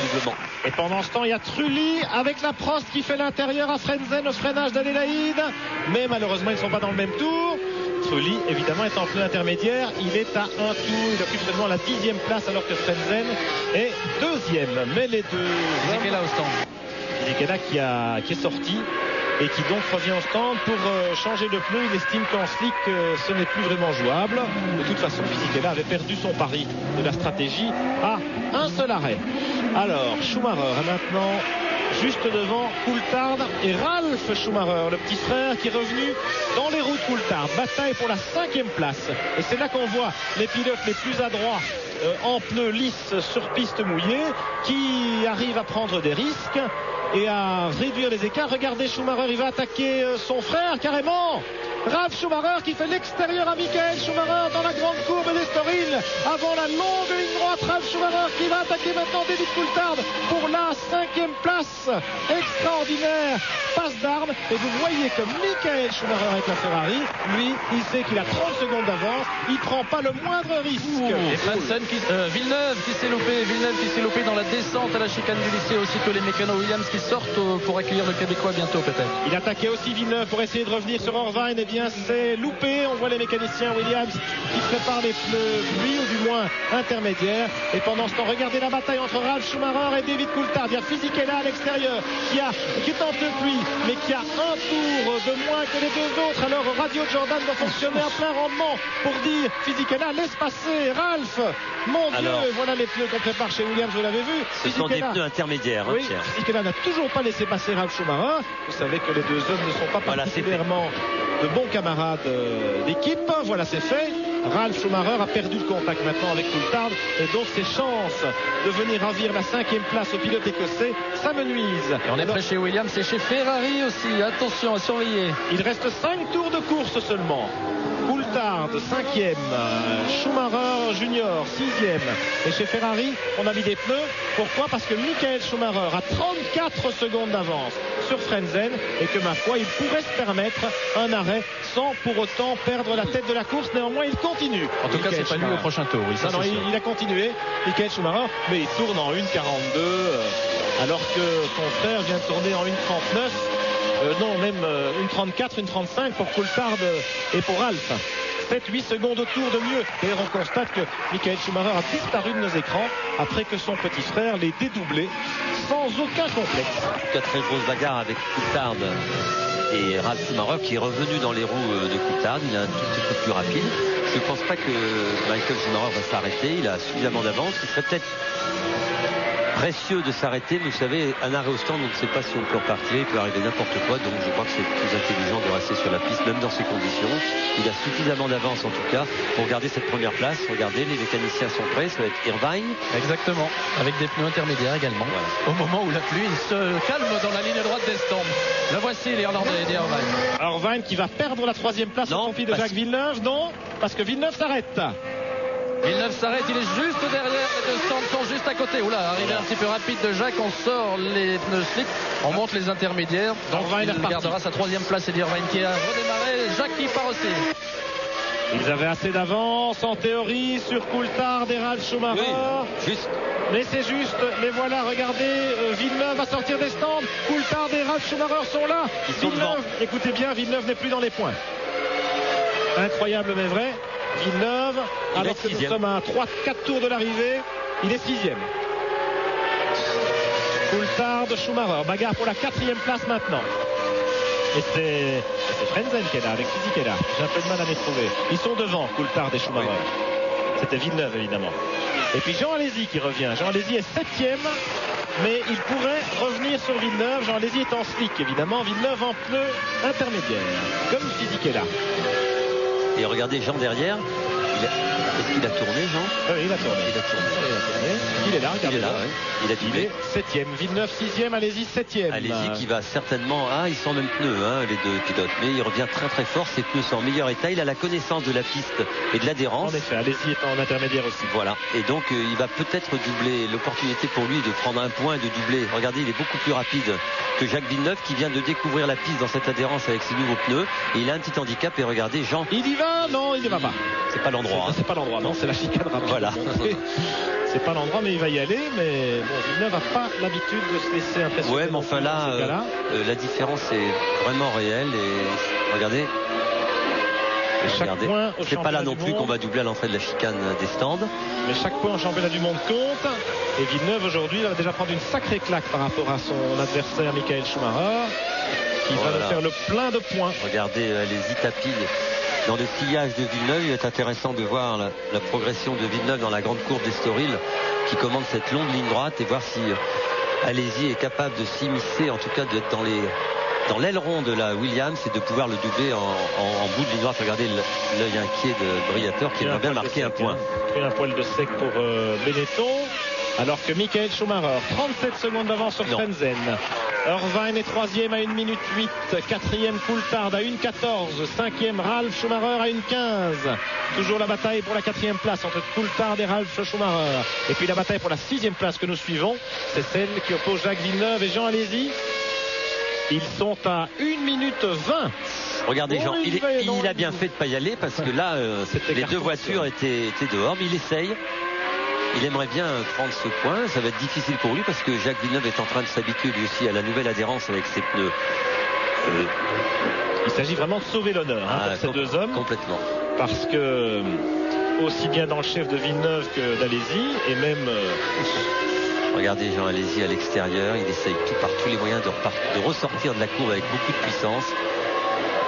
Et pendant ce temps, il y a Trulli avec la Prost qui fait l'intérieur à Frentzen au freinage d'Adélaïde. Mais malheureusement, ils ne sont pas dans le même tour. Trulli, évidemment, est en pneu intermédiaire. Il est à un tour. Il occupe seulement la 10e place alors que Frentzen est 2e. Mais les deux... Fisichella au stand. Fisichella qui est sorti et qui donc revient au stand pour changer de pneu. Il estime qu'en slick ce n'est plus vraiment jouable. De toute façon, Fisichella avait perdu son pari de la stratégie à un seul arrêt. Alors Schumacher est maintenant juste devant Coulthard et Ralf Schumacher, le petit frère qui est revenu dans les roues de Coulthard. Bataille pour la 5e place. Et c'est là qu'on voit les pilotes les plus adroits en pneus lisses sur piste mouillée qui arrivent à prendre des risques et à réduire les écarts. Regardez Schumacher, il va attaquer son frère carrément. Ralf Schumacher qui fait l'extérieur à Michael Schumacher dans la grande courbe d'Estoril avant la longue ligne droite. Ralf Schumacher qui va attaquer maintenant David Coulthard pour la 5e place. Extraordinaire passe d'armes. Et vous voyez que Michael Schumacher avec la Ferrari, lui, il sait qu'il a 30 secondes d'avance. Il prend pas le moindre risque. Et Villeneuve qui s'est loupé dans la descente à la chicane du lycée. Aussitôt les mécanos Williams qui sortent pour accueillir le Québécois bientôt peut-être. Il attaquait aussi Villeneuve pour essayer de revenir sur Irvine. Et bien c'est loupé. On voit les mécaniciens Williams qui préparent les pneus lui, ou du moins intermédiaire. Et pendant ce temps, regardez la bataille entre Ralf Schumacher et David Coulthard. Il y a Fisichella à l'extérieur qui tente le pluie, mais qui a un tour de moins que les deux autres. Alors Radio Jordan va fonctionner à plein rendement pour dire Fisichella, laisse passer Ralf. Mon Dieu, voilà les pneus qu'on prépare chez Williams, vous l'avez vu. Ce sont des pneus intermédiaires. Oui, Fisichella n'a toujours pas laissé passer Ralf Schumacher. Vous savez que les deux hommes ne sont pas particulièrement de bons camarades d'équipe. Voilà, c'est fait. Ralf Schumacher a perdu le contact maintenant avec Coulthard, et donc ses chances de venir ravir la 5e place au pilote écossais s'amenuisent. Et on est près chez Williams et chez Ferrari aussi. Attention à surveiller. Il reste 5 tours de course seulement. Coulthard 5e, Schumacher Junior 6e, et chez Ferrari on a mis des pneus. Pourquoi? Parce que Michael Schumacher a 34 secondes d'avance sur Frentzen, et que ma foi il pourrait se permettre un arrêt sans pour autant perdre la tête de la course. Néanmoins il continue. En tout cas c'est pas lui au prochain tour. Oui, ça, non, il a continué, Michael Schumacher, mais il tourne en 1,42 alors que son frère vient de tourner en 1,39. Non, même 1,34, 1,35 pour Coulthard et pour Ralf. 7-8 secondes autour de mieux. D'ailleurs, on constate que Michael Schumacher a disparu de nos écrans après que son petit frère l'ait dédoublé sans aucun complexe. En tout cas, très grosse bagarre avec Coulthard et Ralf Schumacher qui est revenu dans les roues de Coulthard. Il est un tout petit peu plus rapide. Je ne pense pas que Michael Schumacher va s'arrêter. Il a suffisamment d'avance. Il serait peut-être précieux de s'arrêter, mais vous savez, un arrêt au stand, on ne sait pas si on peut repartir, il peut arriver n'importe quoi, donc je crois que c'est plus intelligent de rester sur la piste, même dans ces conditions. Il a suffisamment d'avance en tout cas pour garder cette première place. Regardez, les mécaniciens sont prêts, ça va être Irvine. Exactement, avec des pneus intermédiaires également. Voilà. Au moment où la pluie se calme dans la ligne droite des stands. Le voici, l'Irlandais d'Irvine. Irvine qui va perdre la 3e place au profit de Jacques Villeneuve, non, parce que Villeneuve s'arrête. Villeneuve s'arrête, il est juste derrière, les deux stands sont juste à côté. Oula, arrivée un petit peu rapide de Jacques, on sort les pneus slick, on monte les intermédiaires. Donc il gardera sa 3e place, et Irvine qui a redémarré, Jacques qui part aussi. Ils avaient assez d'avance en théorie sur Coulthard et Ralf Schumacher. Oui, juste. Mais c'est juste, mais voilà, regardez, Villeneuve va sortir des stands, Coulthard et Ralf Schumacher sont là. Villeneuve, écoutez bien, Villeneuve n'est plus dans les points. Incroyable mais vrai. Villeneuve, alors que nous sommes à 3-4 tours de l'arrivée, il est 6e. Coulthard, Schumacher, bagarre pour la 4e place maintenant. Et c'est Frentzen qui est là, avec Fisichella. J'ai un peu de mal à les trouver. Ils sont devant, Coulthard et Schumacher. Oui. C'était Villeneuve évidemment. Et puis Jean Alesi qui revient. Jean Alesi est 7e, mais il pourrait revenir sur Villeneuve. Jean Alesi est en slick évidemment, Villeneuve en pneu intermédiaire, comme Fisichella. Et regardez Jean derrière. Est-ce qu'il a tourné, Jean? Oui, il a tourné. Il est là, regardez. Il est là, oui. Il a doublé. 7e. Villeneuve 6e, Alesi 7e. Alesi qui va certainement. Ah, ils sont même pneus, hein, les deux pilotes. Mais il revient très très fort. Ses pneus sont en meilleur état. Il a la connaissance de la piste et de l'adhérence. En effet, Alesi est en intermédiaire aussi. Voilà. Et donc, il va peut-être doubler. L'opportunité pour lui de prendre un point et de doubler. Regardez, il est beaucoup plus rapide que Jacques Villeneuve qui vient de découvrir la piste dans cette adhérence avec ses nouveaux pneus. Et il a un petit handicap. Et regardez, Jean. Il y va? Non, il n'y va pas. C'est pas l'endroit. C'est pas l'endroit, non, c'est la chicane rapide. Voilà. C'est pas l'endroit, mais il va y aller. Mais bon, Villeneuve n'a pas l'habitude de se laisser impressionner. Ouais, mais enfin là, la différence est vraiment réelle. Et regardez. C'est pas là non plus qu'on va doubler à l'entrée de la chicane des stands. Mais chaque point au championnat du monde compte. Et Villeneuve aujourd'hui va déjà prendre une sacrée claque par rapport à son adversaire Michael Schumacher, qui va nous faire le plein de points. Regardez les tapis dans le sillage de Villeneuve. Il est intéressant de voir la progression de Villeneuve dans la grande courbe d'Estoril, qui commande cette longue ligne droite, et voir si Alesi est capable de s'immiscer, en tout cas d'être dans l'aileron de la Williams, et de pouvoir le doubler en bout de ligne droite. Regardez l'œil inquiet de Briator qui aimerait bien marquer un point. Un poil de sec pour Benetton, alors que Michael Schumacher 37 secondes d'avance sur Frentzen. Irvine est 3e à 1 minute 8, 4e Coulthard à 1,14, 5e Ralf Schumacher à 1,15. Toujours la bataille pour la 4e place entre Coulthard et Ralf Schumacher. Et puis la bataille pour la 6e place que nous suivons, c'est celle qui oppose Jacques Villeneuve et Jean Alesi. Ils sont à 1 minute 20. Regardez Jean, il a bien fait de ne pas y aller, parce que là, les deux voitures étaient dehors, mais il essaye. Il aimerait bien prendre ce point. Ça va être difficile pour lui, parce que Jacques Villeneuve est en train de s'habituer lui aussi à la nouvelle adhérence avec ses pneus. Il s'agit vraiment de sauver l'honneur pour ces deux hommes. Complètement. Parce que aussi bien dans le chef de Villeneuve que d'Alési, et même... Regardez Jean Alesi à l'extérieur, il essaye par tous les moyens de ressortir de la courbe avec beaucoup de puissance.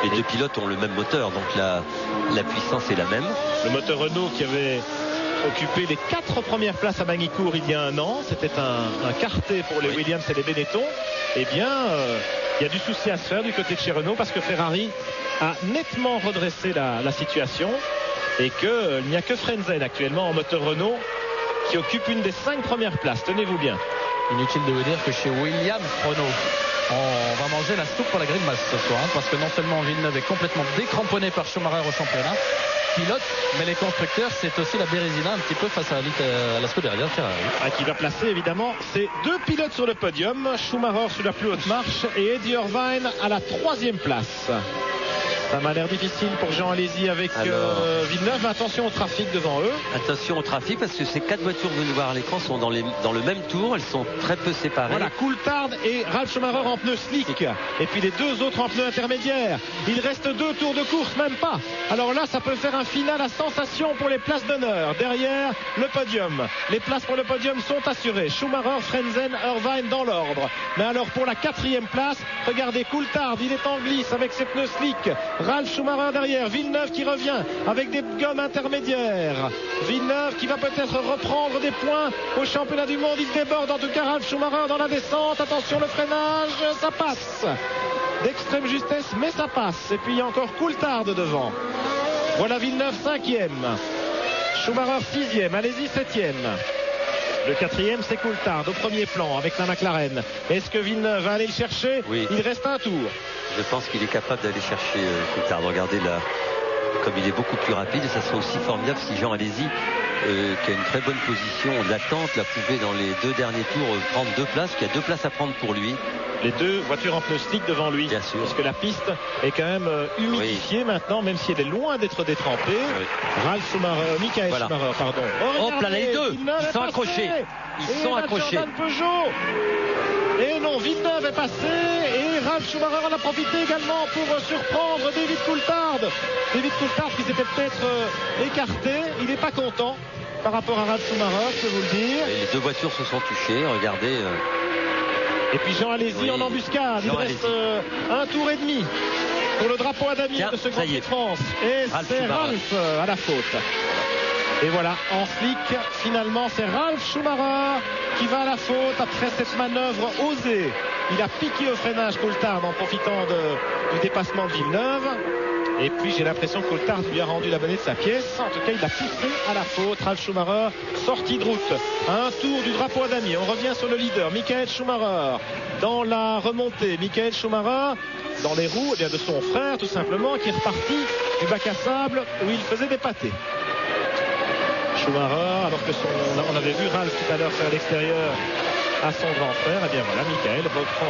Les deux pilotes ont le même moteur, donc la puissance est la même. Le moteur Renault qui avait occupé les 4 premières places à Magny-Cours il y a un an, c'était un quartet pour les Williams et les Benetton. Eh bien, il y a du souci à se faire du côté de chez Renault, parce que Ferrari a nettement redressé la situation, et qu'il n'y a que Frentzen actuellement en moteur Renault qui occupe une des 5 premières places. Tenez-vous bien. Inutile de vous dire que chez Williams Renault, on va manger la soupe pour la grille masse ce soir, parce que non seulement Villeneuve est complètement décramponné par Schumacher au championnat, pilote, mais les constructeurs, c'est aussi la Bérésina un petit peu face à la Scuderia Ferrari. Qui va placer évidemment ces 2 pilotes sur le podium. Schumacher sur la plus haute marche et Eddie Irvine à la 3e place. Ça m'a l'air difficile pour Jean Alesi avec Villeneuve. Attention au trafic devant eux. Attention au trafic, parce que ces 4 voitures, vous venez voir à l'écran, sont dans le même tour. Elles sont très peu séparées. Voilà, Coulthard et Ralf Schumacher en pneus slick. Et puis les 2 autres en pneus intermédiaires. Il reste 2 tours de course, même pas. Alors là, ça peut faire un final à sensation pour les places d'honneur. Derrière, le podium. Les places pour le podium sont assurées. Schumacher, Frentzen, Irvine dans l'ordre. Mais alors pour la 4e place, regardez Coulthard, il est en glisse avec ses pneus slick. Ralf Schumacher derrière, Villeneuve qui revient avec des gommes intermédiaires. Villeneuve qui va peut-être reprendre des points au championnat du monde. Il déborde en tout cas Ralf Schumacher dans la descente. Attention le freinage, ça passe. D'extrême justesse, mais ça passe. Et puis il y a encore Coulthard devant. Voilà Villeneuve 5e. Schumacher 6e, Alesi 7e. Le 4e, c'est Coulthard au premier plan avec la McLaren. Est-ce que Villeneuve va aller le chercher? Oui. Il reste un tour. Je pense qu'il est capable d'aller chercher Coulthard. Regardez là, comme il est beaucoup plus rapide, et ça serait aussi formidable si Jean Alesi, qui a une très bonne position d'attente, là, pouvait dans les 2 derniers tours prendre 2 places, qu'il y a 2 places à prendre pour lui. Les 2 voitures en pneus slick devant lui. Bien sûr. Parce que la piste est quand même humidifiée maintenant, même si elle est loin d'être détrempée. Oui. Ralf Schumacher, Michael Schumacher, pardon. Hop là, les 2, ils sont accrochés. Ils sont accrochés. Et non, Villeneuve est passé et Ralf Schumacher en a profité également pour surprendre David Coulthard. David Coulthard qui s'était peut-être écarté. Il n'est pas content par rapport à Ralf Schumacher, je peux vous le dire. Et les 2 voitures se sont touchées, regardez. Et puis Jean Alesi en embuscade. Il reste un tour et demi pour le drapeau à damier de ce Grand Prix de France. Et c'est Ralf à la faute. Et voilà, en flic, finalement, c'est Ralf Schumacher qui va à la faute après cette manœuvre osée. Il a piqué au freinage Coulthard en profitant du dépassement de Villeneuve. Et puis j'ai l'impression que Coulthard lui a rendu la monnaie de sa pièce. En tout cas, il a poussé à la faute. Ralf Schumacher, sortie de route. Un tour du drapeau à damier. On revient sur le leader, Michael Schumacher. Dans la remontée, Michael Schumacher, dans les roues de son frère, tout simplement, qui est reparti du bac à sable où il faisait des pâtés. Schumacher, alors que on avait vu Ralf tout à l'heure faire l'extérieur à son grand frère, et bien voilà, Michael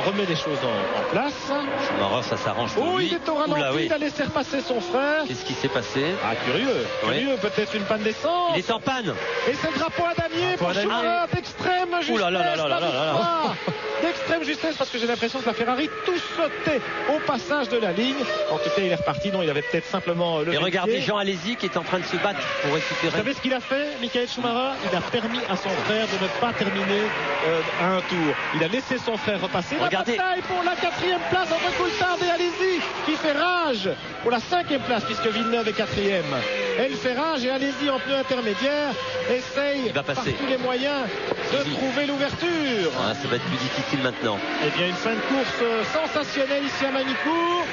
remet les choses en place. Schumacher, ça s'arrange pour lui. Il est au ralenti, il a laissé repasser son frère. Qu'est-ce qui s'est passé? Ah, curieux, peut-être une panne d'essence. Il est en panne. Et c'est le drapeau à damier pour Schumacher, d'extrême justesse. D'extrême justesse, parce que j'ai l'impression que la Ferrari tout sautait au passage de la ligne. En tout cas, il est reparti, non, il avait peut-être simplement le. Et regardez Jean Alesi qui est en train de se battre pour récupérer. Vous savez ce qu'il a fait, Michael Schumacher? Il a permis à son frère de ne pas terminer à un tour. Il a laissé son frère repasser. Regardez. La bataille pour la 4e place entre Coulthard et Alesi qui fait rage pour la 5e place puisque Villeneuve est 4e. Elle fait rage et Alesi en pneu intermédiaire essaye par tous les moyens de trouver l'ouverture. Ah, ça va être plus difficile maintenant. Eh bien, une fin de course sensationnelle ici à Magny-Cours.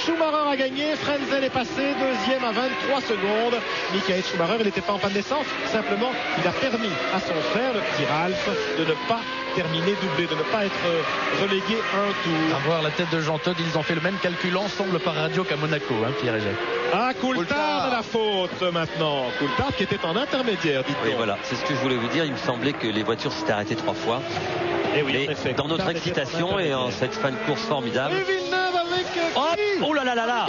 Schumacher a gagné, Frentzen est passé 2e à 23 secondes. Michael Schumacher, il n'était pas en panne d'essence, simplement il a permis à son frère, le petit Ralf, de ne pas terminer doublé, de ne pas être relégué un tour. À voir la tête de Jean Todt, ils ont fait le même calcul ensemble par radio qu'à Monaco, Pierre et Jacques. Ah, Coulthard à la faute maintenant. Coulthard qui était en intermédiaire, dites-on. Oui, voilà, c'est ce que je voulais vous dire. Il me semblait que les voitures s'étaient arrêtées 3 fois. Et oui, mais dans notre excitation et en cette fin de course formidable. Et Villeneuve avec oh là là là là.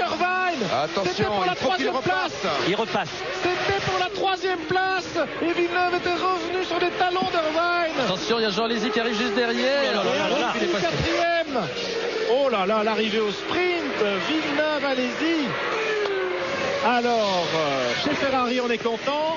Attention, pour la 3e place. Il repasse. C'était pour la 3e place. Et Villeneuve était revenu sur les talons d'Irvine. Attention, il y a Jean Alesi qui arrive juste derrière. Il est 4e. Oh là là, l'arrivée au sprint. Villeneuve, Alesi. Alors, chez Ferrari, on est content.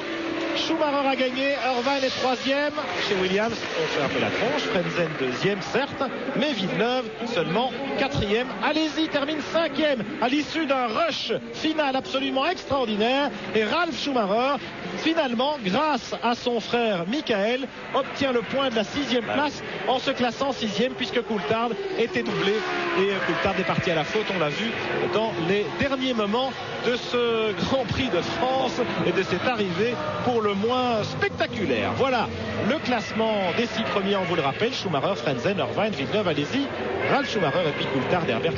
Schumacher a gagné, Irvine est 3e. Chez Williams, on fait un peu la tronche. Frentzen 2e, certes, mais Villeneuve seulement 4e. Alesi termine 5e à l'issue d'un rush final absolument extraordinaire. Et Ralf Schumacher, finalement, grâce à son frère Michael, obtient le point de la 6e place en se classant 6e, puisque Coulthard était doublé. Et Coulthard est parti à la faute, on l'a vu dans les derniers moments de ce Grand Prix de France et de cette arrivée pour le moins spectaculaire. Voilà le classement des 6 premiers, on vous le rappelle: Schumacher, Frentzen, Irvine, Villeneuve, Alesi, Ralf Schumacher et puis Coulthard, Herbert.